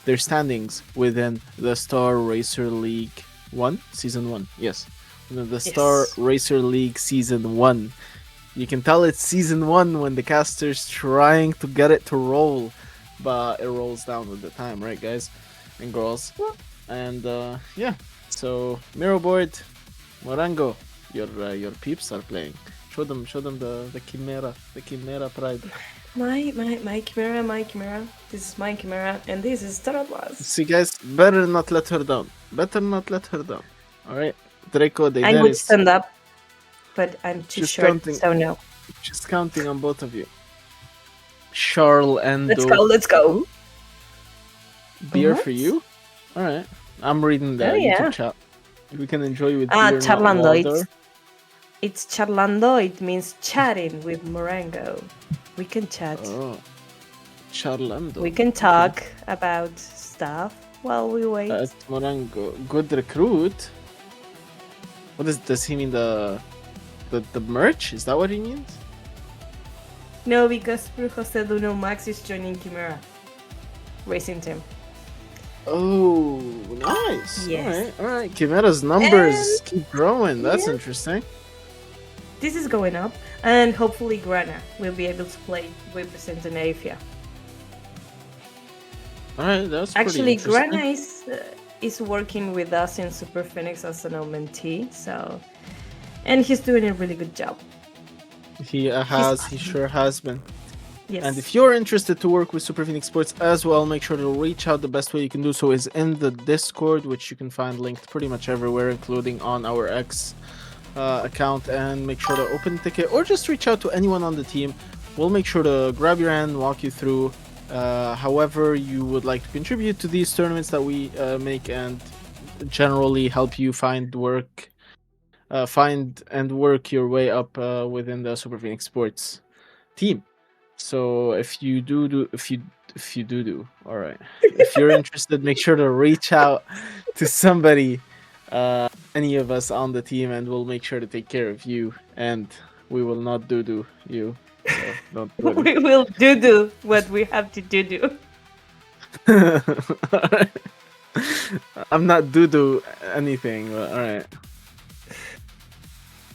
their standings within the Star Racer League 1? Season 1, yes. Within the Star Racer League Season 1. You can tell it's Season 1 when the caster's trying to get it to roll, but it rolls down with the time, right, guys and girls? And yeah, so Mirror Board, Morango, your peeps are playing. Show them the Chimera pride. My Chimera. This is my Chimera, and this is Taratlas. See, guys, better not let her down. All right, Draco, I would stand up, but I'm too short, so no. She's counting on both of you. Charles and Let's go. Beer for you. All right, I'm reading the YouTube chat. We can enjoy with beer. Charlando. It's charlando. It means chatting with Morango. We can chat. Oh, charlando. We can talk about stuff while we wait. That's Morango. Good recruit. Does he mean the merch? Is that what he means? No, because Jose Duno Max is joining Chimera racing team. Oh, nice. Yes. All right. Chimera's numbers keep growing. That's interesting. This is going up, and hopefully Grana will be able to play representing Asia. All right, that's actually pretty interesting. Grana is working with us in Super Phoenix as an mentee, so and he's doing a really good job. He sure has been. Yes. And if you're interested to work with Super Phoenix Sports as well, make sure to reach out. The best way you can do so is in the Discord, which you can find linked pretty much everywhere, including on our X account. And make sure to open a ticket or just reach out to anyone on the team. We'll make sure to grab your hand, walk you through however you would like to contribute to these tournaments that we make, and generally help you find and work your way up within the Super Phoenix Sports team. So if you do, all right. If you're interested, make sure to reach out to somebody, any of us on the team, and we'll make sure to take care of you. And we will not do you. So don't do we will do what we have to do. Right. I'm not do anything, but all right.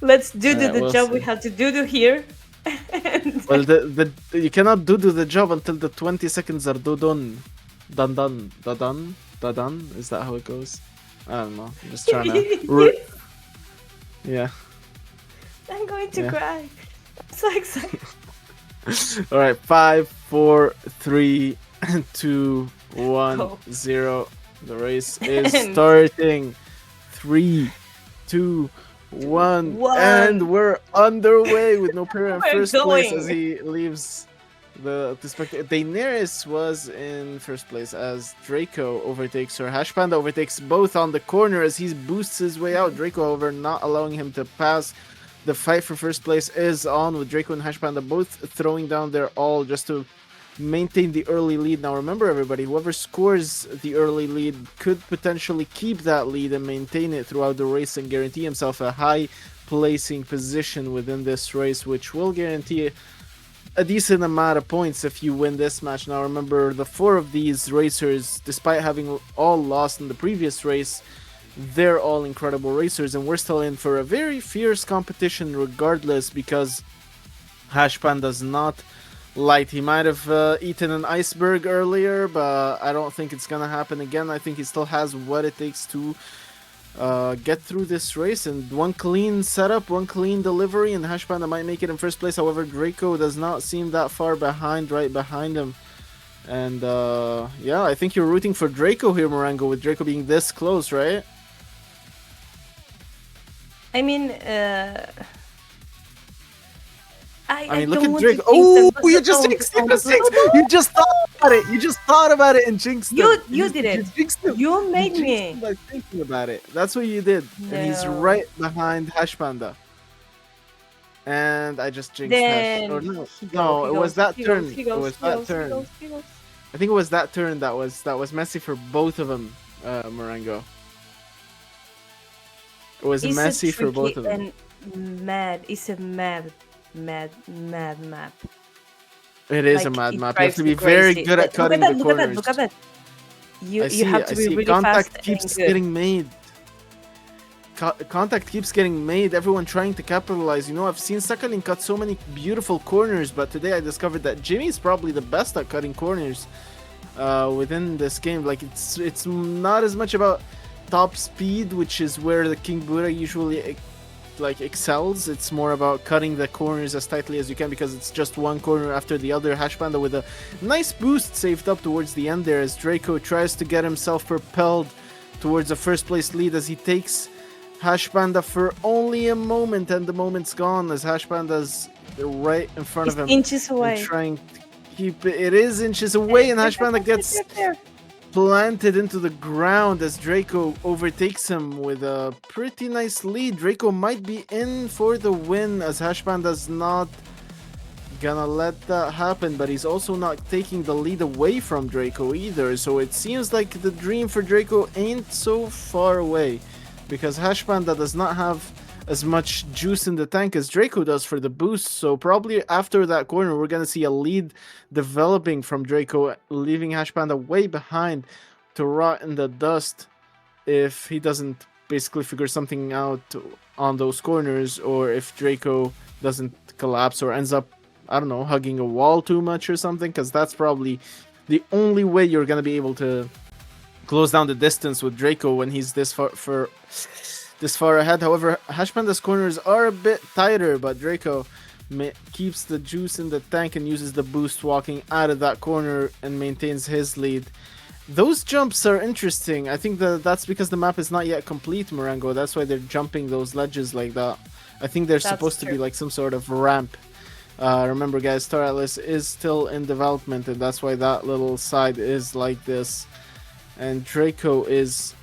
Let's do the job we have to do here. Well, you cannot do the job until the 20 seconds are done. Done. Is that how it goes? I don't know. I'm just trying to. Yeah. I'm going to cry. I'm so excited. All right, 5, 4, 3, 2, 1, Go. 0. The race is starting. 3, 2, 1, and we're underway with Nopera in first place as he leaves the spectator. Daenerys was in first place as Draco overtakes her. Hash Panda overtakes both on the corner as he boosts his way out. Draco, however, not allowing him to pass. The fight for first place is on with Draco and Hash Panda both throwing down their all just to maintain the early lead. Now remember, everybody, whoever scores the early lead could potentially keep that lead and maintain it throughout the race and guarantee himself a high placing position within this race, which will guarantee a decent amount of points if you win this match. Now remember, the 4 of these racers, despite having all lost in the previous race, they're all incredible racers, and we're still in for a very fierce competition regardless, because Hash Panda's not light. He might have eaten an iceberg earlier, but I don't think it's gonna happen again. I think he still has what it takes to get through this race, and one clean setup, one clean delivery, and Hash Panda might make it in first place. However, Draco does not seem that far behind, right behind him. And yeah, I think you're rooting for Draco here, Morango, with Draco being this close, right? I mean, I mean, look don't at want Drake. to jinx Oh, them, but you just don't, jinxed him. don't. You just thought about it. You just thought about it and jinxed him. You did it. jinxed him. You made jinxed me. him by thinking about it. That's what you did. And he's No. right behind Hash Panda. And I just jinxed Hash. Then Or no, he no, goes, it was he that goes, turn. he It goes, was he that goes, he turn. goes, he goes. I think it was that turn that was messy for both of them, Marengo. It was It's messy a for both tricky of them. and mad. It's a mad map. It is a Like, mad it map. You have drives to me be very crazy. good at cutting the corners. Look at that. You I see, have to I be see. really Contact fast keeps and good. getting made. Contact keeps getting made. Everyone trying to capitalize. You know, I've seen Sakalin cut so many beautiful corners, but today I discovered that Jimmy is probably the best at cutting corners within this game. Like it's not as much about top speed, which is where the King Buddha usually like excels. It's more about cutting the corners as tightly as you can because it's just one corner after the other. Hash Panda with a nice boost saved up towards the end there as Draco tries to get himself propelled towards the first place lead as he takes Hash Panda for only a moment, and the moment's gone as Hash Panda's right in front of him. Inches away. And trying to keep it. It is inches away, and Hash Panda gets planted into the ground as Draco overtakes him with a pretty nice lead. Draco might be in for the win as Hash Panda's not gonna let that happen, but he's also not taking the lead away from Draco either. So it seems like the dream for Draco ain't so far away, because Hash Panda does not have as much juice in the tank as Draco does for the boost. So probably after that corner, we're going to see a lead developing from Draco, leaving Hash Panda way behind to rot in the dust if he doesn't basically figure something out on those corners, or if Draco doesn't collapse or ends up, I don't know, hugging a wall too much or something, because that's probably the only way you're going to be able to close down the distance with Draco when he's this far ahead. However, Hash Panda's corners are a bit tighter, but Draco keeps the juice in the tank and uses the boost walking out of that corner and maintains his lead. Those jumps are interesting. I think that's because the map is not yet complete, Marengo. That's why they're jumping those ledges like that. I think they're supposed to be like some sort of ramp. Remember, guys, Star Atlas is still in development, and that's why that little side is like this. And Draco is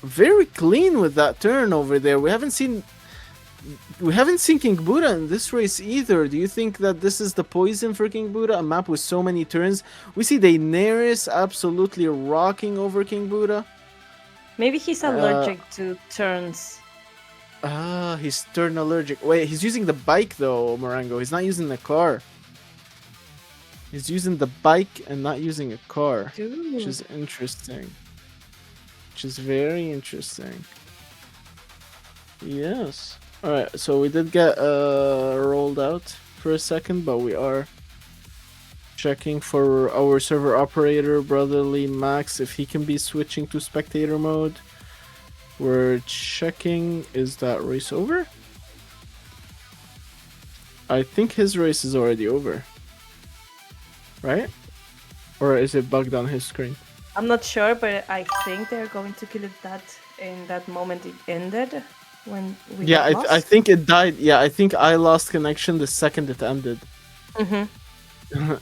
very clean with that turn over there. We haven't seen King Buddha in this race either. Do you think that this is the poison for King Buddha? A map with so many turns. We see Daenerys absolutely rocking over King Buddha. Maybe he's allergic to turns. He's turn allergic. Wait, he's using the bike though, Marengo. He's not using the car. He's using the bike and not using a car, which is interesting. Which is very interesting. Yes. Alright, so we did get rolled out for a second, but we are checking for our server operator, Brotherly Max, if he can be switching to spectator mode. We're checking, is that race over? I think his race is already over. Right? Or is it bugged on his screen? I'm not sure, but I think they're going to kill it that in that moment it ended. When we got lost. I think it died. Yeah, I think I lost connection the second it ended.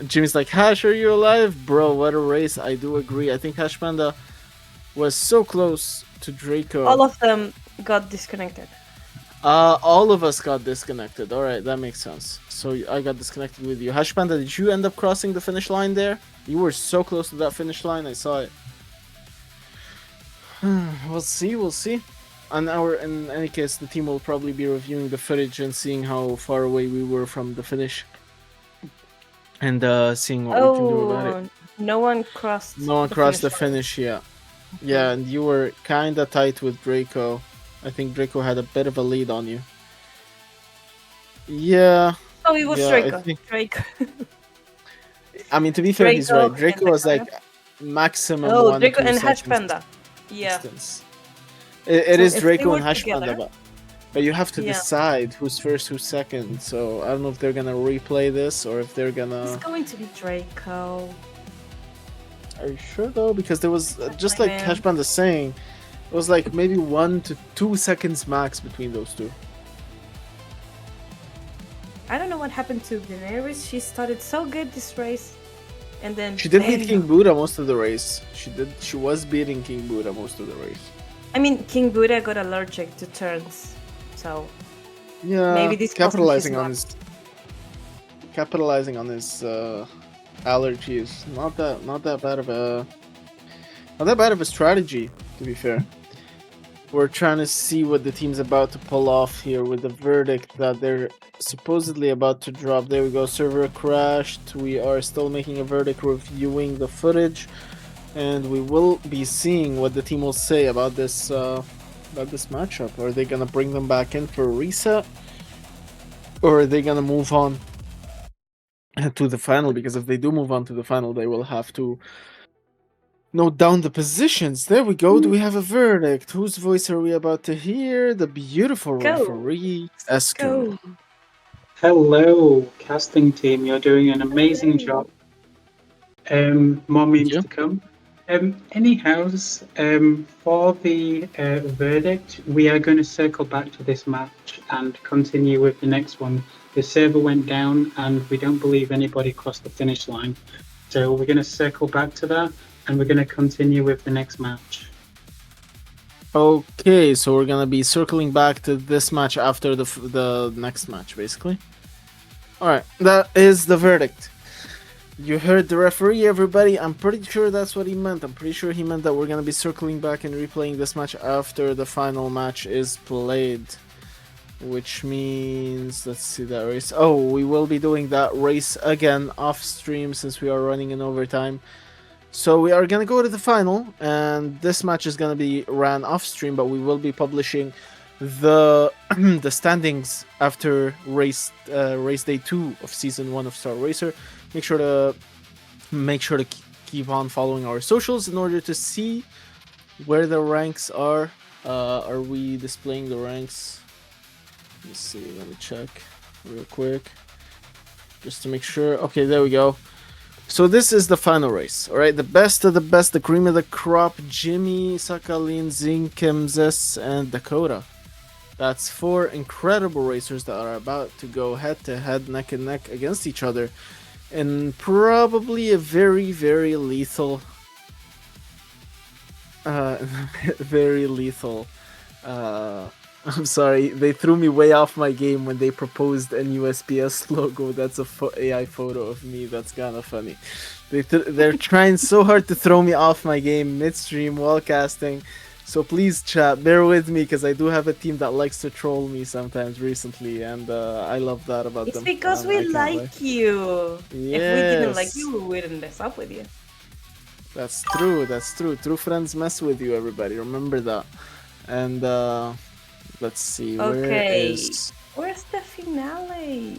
Jimmy's like, Hash, are you alive? Bro, what a race. I do agree. I think Hash Panda was so close to Draco. All of them got disconnected. All of us got disconnected. Alright, that makes sense. So I got disconnected with you. Hash Panda, did you end up crossing the finish line there? You were so close to that finish line, I saw it. We'll see. In any case, the team will probably be reviewing the footage and seeing how far away we were from the finish. And seeing what we can do about it. No one crossed the finish, yeah. Yeah, and you were kinda tight with Draco. I think Draco had a bit of a lead on you. Yeah. Oh, it was Draco. Draco. I mean, to be fair, he's right. Draco was like maximum 1 Draco 2 and seconds Hash Panda. Yeah. Distance. It is Draco and Hash together, Panda, but you have to decide who's first, who's second. So I don't know if they're gonna replay this or if they're gonna. It's going to be Draco. Are you sure though? Because there was just like Hash Panda saying, it was like maybe 1 to 2 seconds max between those two. I don't know what happened to Daenerys. She started so good this race, and then She did beat King Buddha most of the race. She was beating King Buddha most of the race. I mean, King Buddha got allergic to turns, so yeah, maybe this capitalizing on his allergies. Not that bad of a strategy, to be fair. We're trying to see what the team's about to pull off here with the verdict that they're supposedly about to drop. There we go, server crashed. We are still making a verdict, reviewing the footage, and we will be seeing what the team will say about this matchup. Are they gonna bring them back in for a reset, or are they gonna move on to the final? Because if they do move on to the final, they will have to note down the positions. There we go. Do we have a verdict? Whose voice are we about to hear? The beautiful referee, Eskimo. Hello, casting team. You're doing an amazing job. More memes to come. Anyhow, for the verdict, we are going to circle back to this match and continue with the next one. The server went down and we don't believe anybody crossed the finish line. So we're going to circle back to that and we're going to continue with the next match. Okay, so we're going to be circling back to this match after the next match, basically. Alright, that is the verdict. You heard the referee, everybody. I'm pretty sure that's what he meant. I'm pretty sure he meant that we're going to be circling back and replaying this match after the final match is played. Which means, let's see that race. Oh, we will be doing that race again off stream since we are running in overtime. So we are going to go to the final, and this match is going to be ran off stream, but we will be publishing the the standings after race day 2 of season 1 of Star Racer. Make sure to keep on following our socials in order to see where the ranks are. Are we displaying the ranks? Let's see, let me check real quick just to make sure. Okay, there we go. So this is the final race, all right? The best of the best, the cream of the crop, Jimmy, Sakalin, Zinkemzes, and Dakota. That's 4 incredible racers that are about to go head-to-head, neck and neck against each other in probably a very, very lethal I'm sorry, they threw me way off my game when they proposed a new SPS logo. That's a AI photo of me. That's kind of funny. They're trying so hard to throw me off my game midstream while casting. So please, chat, bear with me because I do have a team that likes to troll me sometimes recently, and I love that about them. It's because we like you. Yes. If we didn't like you, we wouldn't mess up with you. That's true. That's true. True friends mess with you, everybody. Remember that. And let's see. Where's the finale?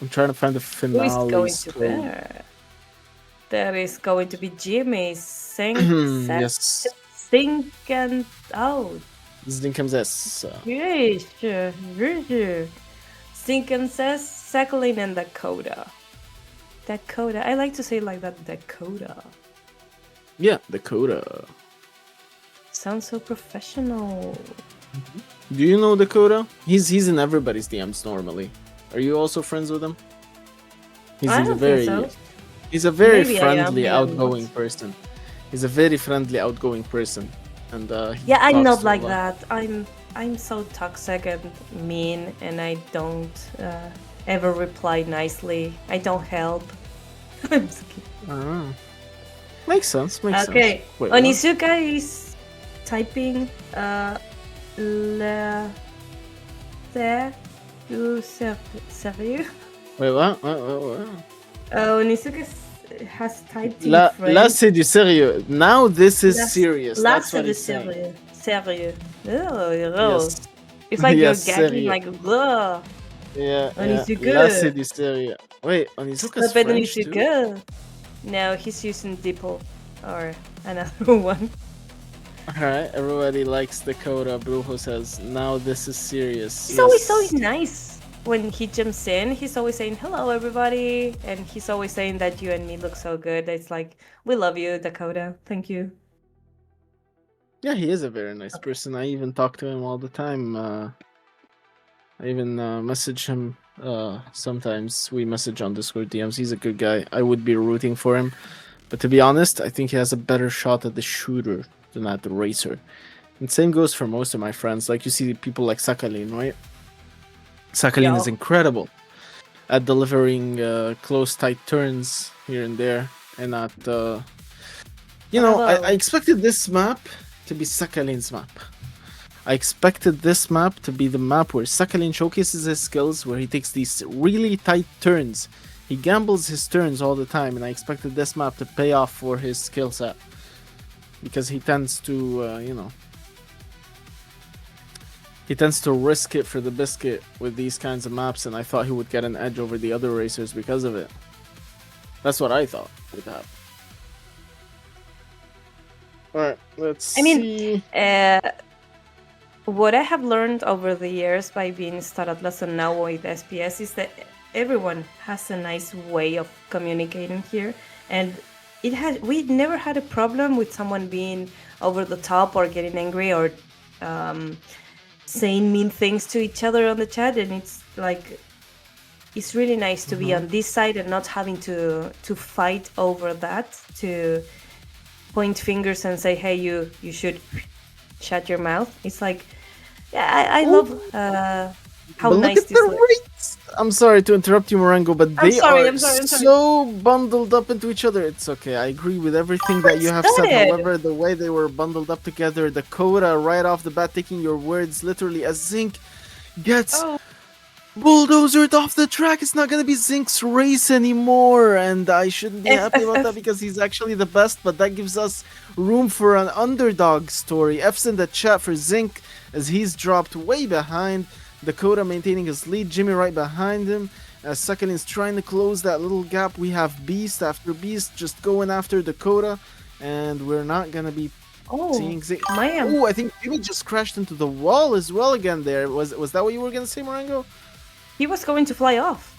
I'm trying to find the finale. Who is going to there? There is going to be Jimmy, yes. Zinken. Oh. Zinkemzes. Zinkemzes, Sakalin, and Dakota. Dakota. I like to say it like that. Dakota. Yeah, Dakota. Sounds so professional. Do you know Dakota? He's in everybody's DMs normally. Are you also friends with him? He's a very friendly, outgoing person. He's a very friendly, outgoing person, and yeah, I'm not like that. I'm so toxic and mean, and I don't ever reply nicely. I don't help. I'm just kidding. Makes sense. Okay, Wait, Onizuka is typing sérieux? Wait, what? Onizuka has typed in Là, French. c'est du sérieux. Now this is serious. Là, That's what he's saying. Sérieux. Oh, Yes. It's like Yes, you're gagging, sérieux. like, ugh. Yeah. Onizuka. Là, c'est du sérieux. Wait, Onizuka's But French too? Onizuka. No, he's using Dipple or another one. Alright, everybody likes Dakota. Brujo says, now this is serious. He's always so nice when he jumps in. He's always saying, hello, everybody. And he's always saying that you and me look so good. It's like, we love you, Dakota. Thank you. Yeah, he is a very nice person. I even talk to him all the time. I even message him Sometimes we message on Discord DMs. He's a good guy. I would be rooting for him. But to be honest, I think he has a better shot at the shooter than at the racer. And same goes for most of my friends. Like you see people like Sakhalin, right? Sakhalin is incredible at delivering close, tight turns here and there. And at, I expected this map to be Sakhalin's map. I expected this map to be the map where Sakhalin showcases his skills, where he takes these really tight turns. He gambles his turns all the time, and I expected this map to pay off for his skill set. Because he tends to, he tends to risk it for the biscuit with these kinds of maps, and I thought he would get an edge over the other racers because of it. That's what I thought would happen. Alright, let's see. What I have learned over the years by being Star Atlas and now with SPS is that everyone has a nice way of communicating here, and we never had a problem with someone being over the top or getting angry or saying mean things to each other on the chat, and it's like it's really nice to be on this side and not having to fight over that, to point fingers and say, hey, you should shut your mouth. It's like, yeah, I love how but nice look at this the looks. rates. I'm sorry to interrupt you, Morango, but they are so bundled up into each other. It's okay. I agree with everything that you have said. However, the way they were bundled up together, Dakota right off the bat taking your words literally as Zinc gets bulldozered off the track. It's not going to be Zinc's race anymore, and I shouldn't be happy about that because he's actually the best, but that gives us room for an underdog story. F's in the chat for Zinc as he's dropped way behind. Dakota maintaining his lead, Jimmy right behind him. As Sakhalin's trying to close that little gap, we have Beast after Beast just going after Dakota, and we're not going to be seeing Zinc. I think Jimmy just crashed into the wall as well again there. Was that what you were going to say, Morango? He was going to fly off.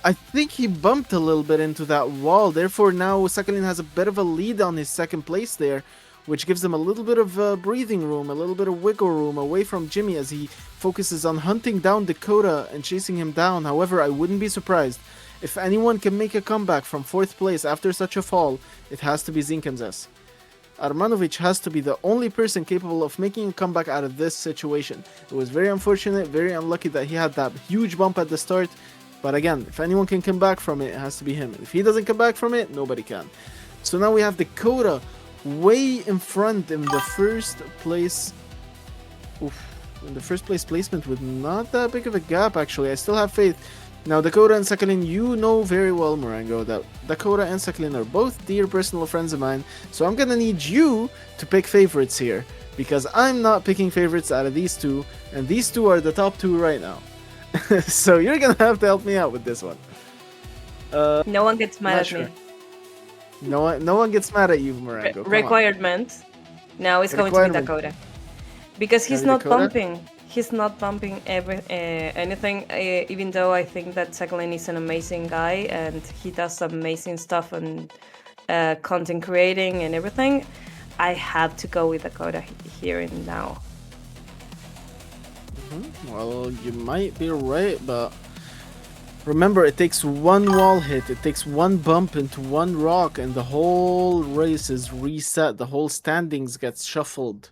I think he bumped a little bit into that wall. Therefore, now Sakhalin has a bit of a lead on his second place there, which gives him a little bit of breathing room, a little bit of wiggle room away from Jimmy as he focuses on hunting down Dakota and chasing him down. However, I wouldn't be surprised if anyone can make a comeback from 4th place after such a fall. It has to be Zinkemzes. Armanovic has to be the only person capable of making a comeback out of this situation. It was very unfortunate, very unlucky that he had that huge bump at the start. But again, if anyone can come back from it, it has to be him. If he doesn't come back from it, nobody can. So now we have Dakota way in front in the first place. In the first place placement with not that big of a gap, actually. I still have faith. Now, Dakota and Sakhalin, you know very well, Morango, that Dakota and Sakhalin are both dear personal friends of mine. So I'm gonna need you to pick favorites here, because I'm not picking favorites out of these two, and these two are the top two right now. So you're gonna have to help me out with this one. No one gets mad at me. No one gets mad at you, Morango. Requirement. Now it's going to be Dakota. Because he's not bumping. He's not bumping anything, even though I think that Sakhalin is an amazing guy and he does amazing stuff and content creating and everything. I have to go with Dakota here and now. Well, you might be right, but remember, it takes one wall hit, it takes one bump into one rock, and the whole race is reset. The whole standings gets shuffled.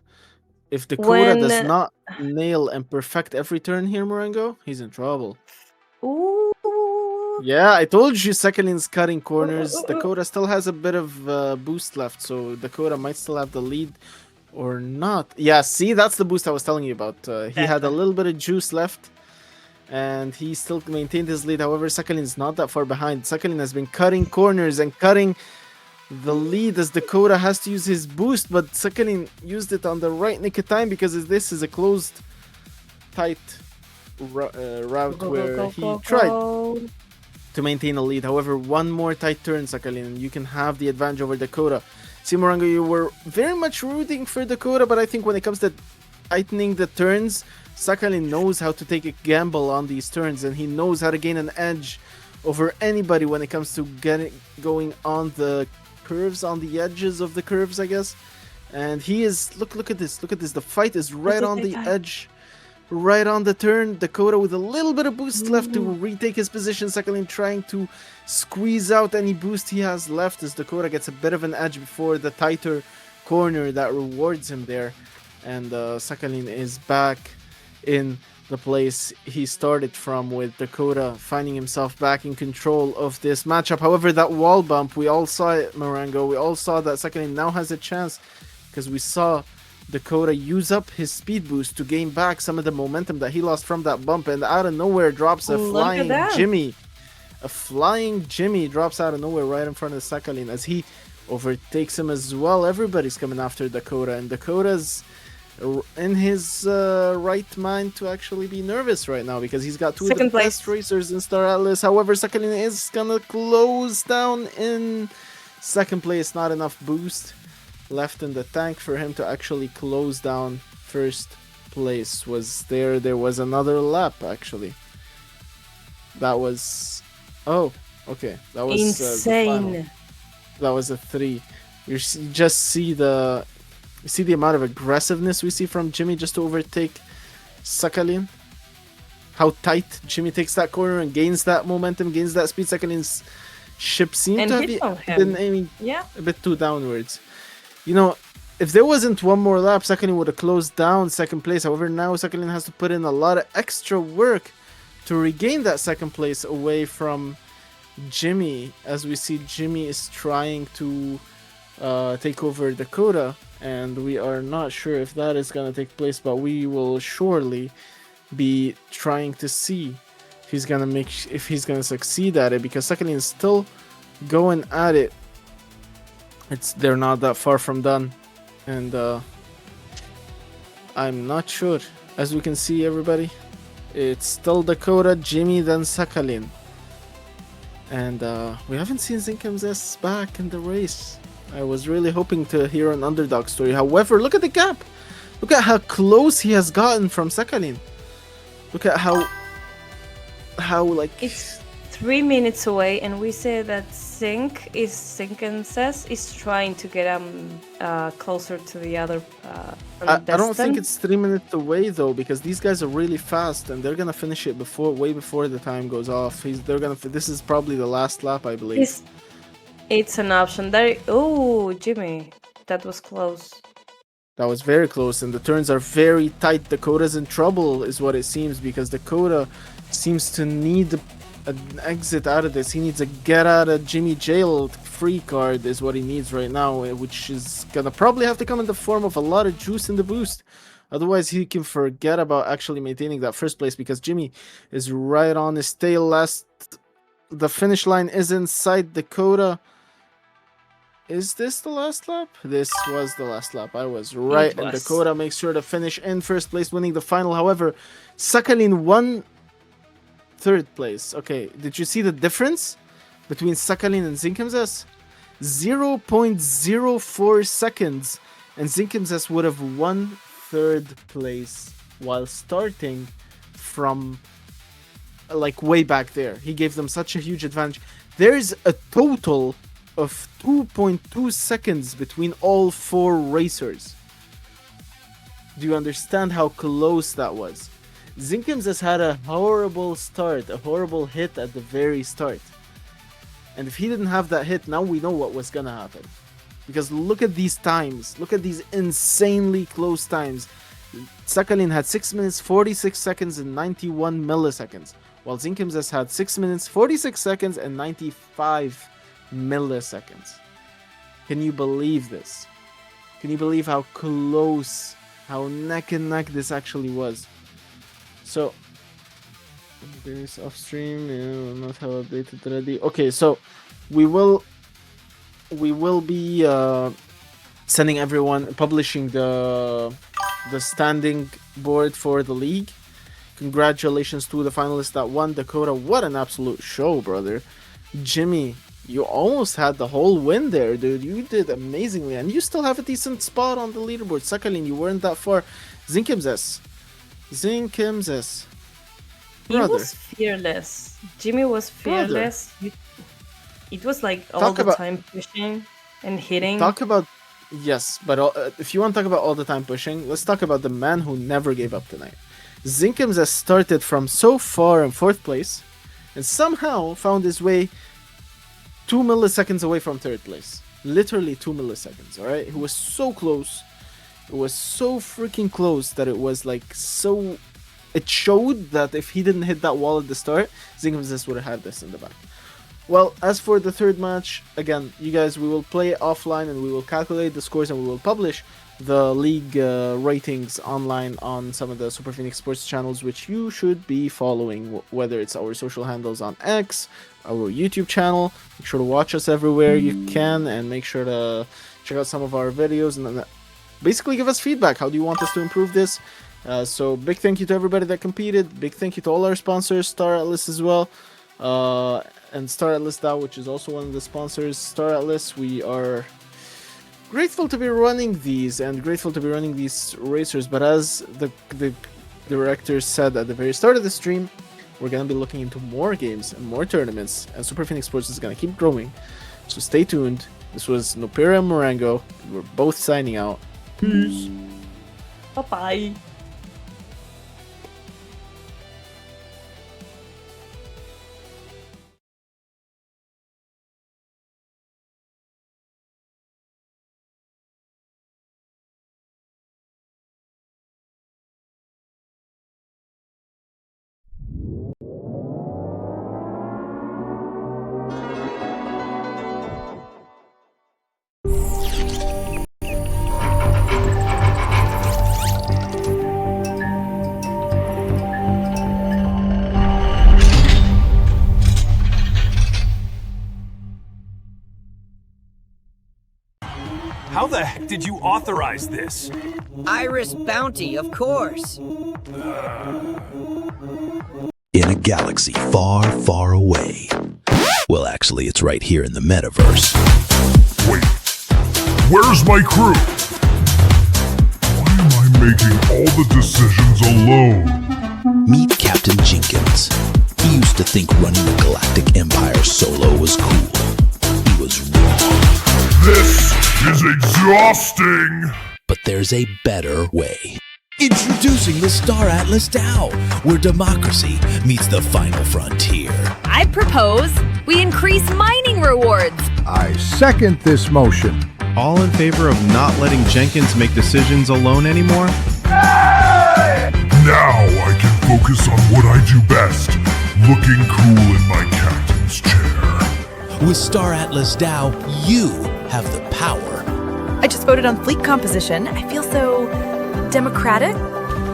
If Dakota does not nail and perfect every turn here, Morango, he's in trouble. Ooh. Yeah, I told you Sakhalin's cutting corners. Dakota still has a bit of boost left, so Dakota might still have the lead or not. Yeah, see, that's the boost I was telling you about. He had a little bit of juice left, and he still maintained his lead. However, Sakhalin's not that far behind. Sakhalin has been cutting corners and cutting the lead as Dakota has to use his boost, but Sakhalin used it on the right nick of time because this is a closed, tight route where he tried to maintain a lead. However, one more tight turn, Sakhalin, and you can have the advantage over Dakota. See, Morango, you were very much rooting for Dakota, but I think when it comes to tightening the turns, Sakhalin knows how to take a gamble on these turns, and he knows how to gain an edge over anybody when it comes to going on the curves, on the edges of the curves, I guess. And he is look at this, the fight is right on the edge right on the turn. Dakota with a little bit of boost left to retake his position. Sakhalin trying to squeeze out any boost he has left as Dakota gets a bit of an edge before the tighter corner that rewards him there. And Sakhalin is back in the place he started from, with Dakota finding himself back in control of this matchup. However, that wall bump, we all saw it, Marango. We all saw that Sakhalin now has a chance because we saw Dakota use up his speed boost to gain back some of the momentum that he lost from that bump, and out of nowhere drops a flying Jimmy. A flying Jimmy drops out of nowhere right in front of Sakhalin as he overtakes him as well. Everybody's coming after Dakota, and Dakota's in his right mind to actually be nervous right now because he's got two of the best racers in Star Atlas. However, Sakhalin is gonna close down in second place. Not enough boost left in the tank for him to actually close down first place. There was another lap actually. That was okay. That was insane. That was a 3. You just see the amount of aggressiveness we see from Jimmy just to overtake Sakhalin. How tight Jimmy takes that corner and gains that momentum, gains that speed. Sakhalin's ship seemed to have been aiming a bit too downwards. You know, if there wasn't one more lap, Sakhalin would have closed down second place. However, now Sakhalin has to put in a lot of extra work to regain that second place away from Jimmy. As we see, Jimmy is trying to take over Dakota, and we are not sure if that is going to take place, but we will surely be trying to see if he's going to succeed at it, because Sakhalin is still going at it. They're not that far from done, and I'm not sure. As we can see, everybody, it's still Dakota, Jimmy, then Sakhalin, and we haven't seen Zinkham's back in the race. I was really hoping to hear an underdog story. However, look at the gap. Look at how close he has gotten from Sakhalin. Look at how like it's 3 minutes away, and we say that Zinkham's is trying to get closer to the other. I don't think it's 3 minutes away though, because these guys are really fast and they're gonna finish it way before the time goes off. This is probably the last lap, I believe. It's an option there. Oh, Jimmy, that was close. That was very close, and the turns are very tight. Dakota's in trouble, is what it seems, because Dakota seems to need an exit out of this. He needs a get out of Jimmy jail free card is what he needs right now, which is gonna probably have to come in the form of a lot of juice in the boost. Otherwise, he can forget about actually maintaining that first place, because Jimmy is right on his tail. The finish line is inside Dakota. Is this the last lap? This was the last lap. I was right. And Dakota makes sure to finish in first place, winning the final. However, Sakhalin won third place. Okay, did you see the difference between Sakhalin and Zinkham's? 0.04 seconds. And Zinkham's would have won third place while starting from like way back there. He gave them such a huge advantage. There's a total of 2.2 seconds between all 4 racers. Do you understand how close that was? Zinkham's has had a horrible start, a horrible hit at the very start. And if he didn't have that hit, now we know what was gonna happen. Because look at these times. Look at these insanely close times. Sakhalin had 6 minutes, 46 seconds, and 91 milliseconds. While Zinkham's has had 6 minutes, 46 seconds, and 95 milliseconds. Can you believe this? Can you believe how close, how neck and neck this actually was? So, this off stream, not have updated already. Okay, so we will be sending everyone, publishing the standing board for the league. Congratulations to the finalists that won. Dakota, what an absolute show, brother. Jimmy, you almost had the whole win there, dude. You did amazingly, and you still have a decent spot on the leaderboard. Sakhalin, you weren't that far. Zinkham's. He was fearless. Jimmy was fearless. It was like all the time pushing and hitting. Yes, but if you want to talk about all the time pushing, let's talk about the man who never gave up tonight. Zinkums has started from so far in 4th place and somehow found his way 2 milliseconds away from 3rd place. Literally 2 milliseconds, alright? It was so close. It was so freaking close that it was like so... It showed that if he didn't hit that wall at the start, Zinkums would have had this in the back. Well, as for the 3rd match, again, you guys, we will play offline and we will calculate the scores and we will publish the league ratings online on some of the Super Phoenix Sports channels, which you should be following, whether it's our social handles on X, our YouTube channel. Make sure to watch us everywhere you can and make sure to check out some of our videos and then basically give us feedback. How do you want us to improve this? So big thank you to everybody that competed. Big thank you to all our sponsors, Star Atlas as well. And Star Atlas DAO, which is also one of the sponsors. Star Atlas, we are grateful to be running these and grateful to be running these racers, but as the director said at the very start of the stream, we're going to be looking into more games and more tournaments, and Super Phoenix Sports is going to keep growing, so stay tuned. This was Nopera and Morango. We're both signing out. Peace. Bye-bye. How the heck did you authorize this? Iris Bounty, of course. In a galaxy far, far away. Well, actually, it's right here in the metaverse. Wait, where's my crew? Why am I making all the decisions alone? Meet Captain Jenkins. He used to think running a galactic empire solo was cool. He was wrong. This is exhausting! But there's a better way. Introducing the Star Atlas DAO, where democracy meets the final frontier. I propose we increase mining rewards. I second this motion. All in favor of not letting Jenkins make decisions alone anymore? Now I can focus on what I do best, looking cool in my captain's chair. With Star Atlas DAO, you have the power. I just voted on fleet composition. I feel so democratic.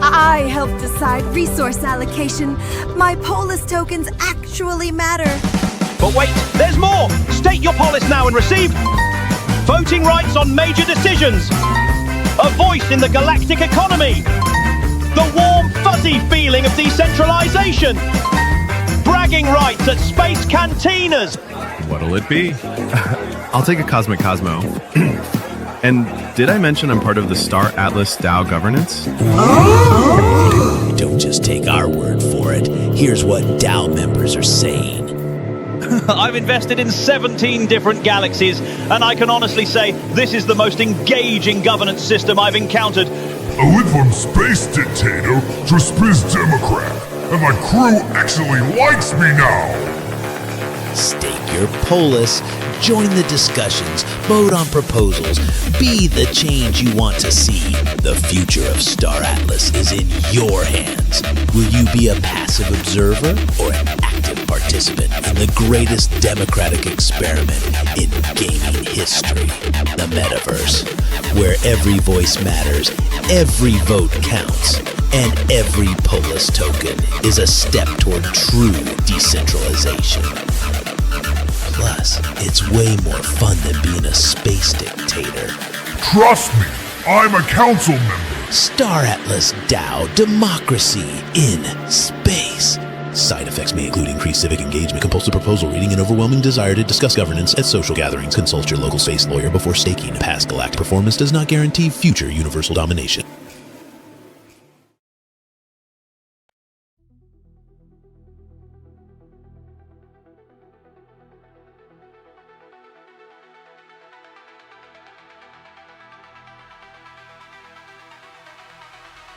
I help decide resource allocation. My polis tokens actually matter. But wait, there's more! State your polis now and receive voting rights on major decisions. A voice in the galactic economy. The warm, fuzzy feeling of decentralization. Bragging rights at space cantinas. What'll it be? I'll take a Cosmic Cosmo. And did I mention I'm part of the Star Atlas DAO governance? Don't just take our word for it. Here's what DAO members are saying. I've invested in 17 different galaxies, and I can honestly say this is the most engaging governance system I've encountered. I went from space dictator to space democrat, and my crew actually likes me now! Stake your polis, join the discussions, vote on proposals, be the change you want to see. The future of Star Atlas is in your hands. Will you be a passive observer or an active participant in the greatest democratic experiment in gaming history? The metaverse, where every voice matters, every vote counts, and every polis token is a step toward true decentralization. Plus, it's way more fun than being a space dictator. Trust me, I'm a council member. Star Atlas DAO Democracy in Space. Side effects may include increased civic engagement, compulsive proposal reading, and overwhelming desire to discuss governance at social gatherings. Consult your local space lawyer before staking. Past galactic performance does not guarantee future universal domination.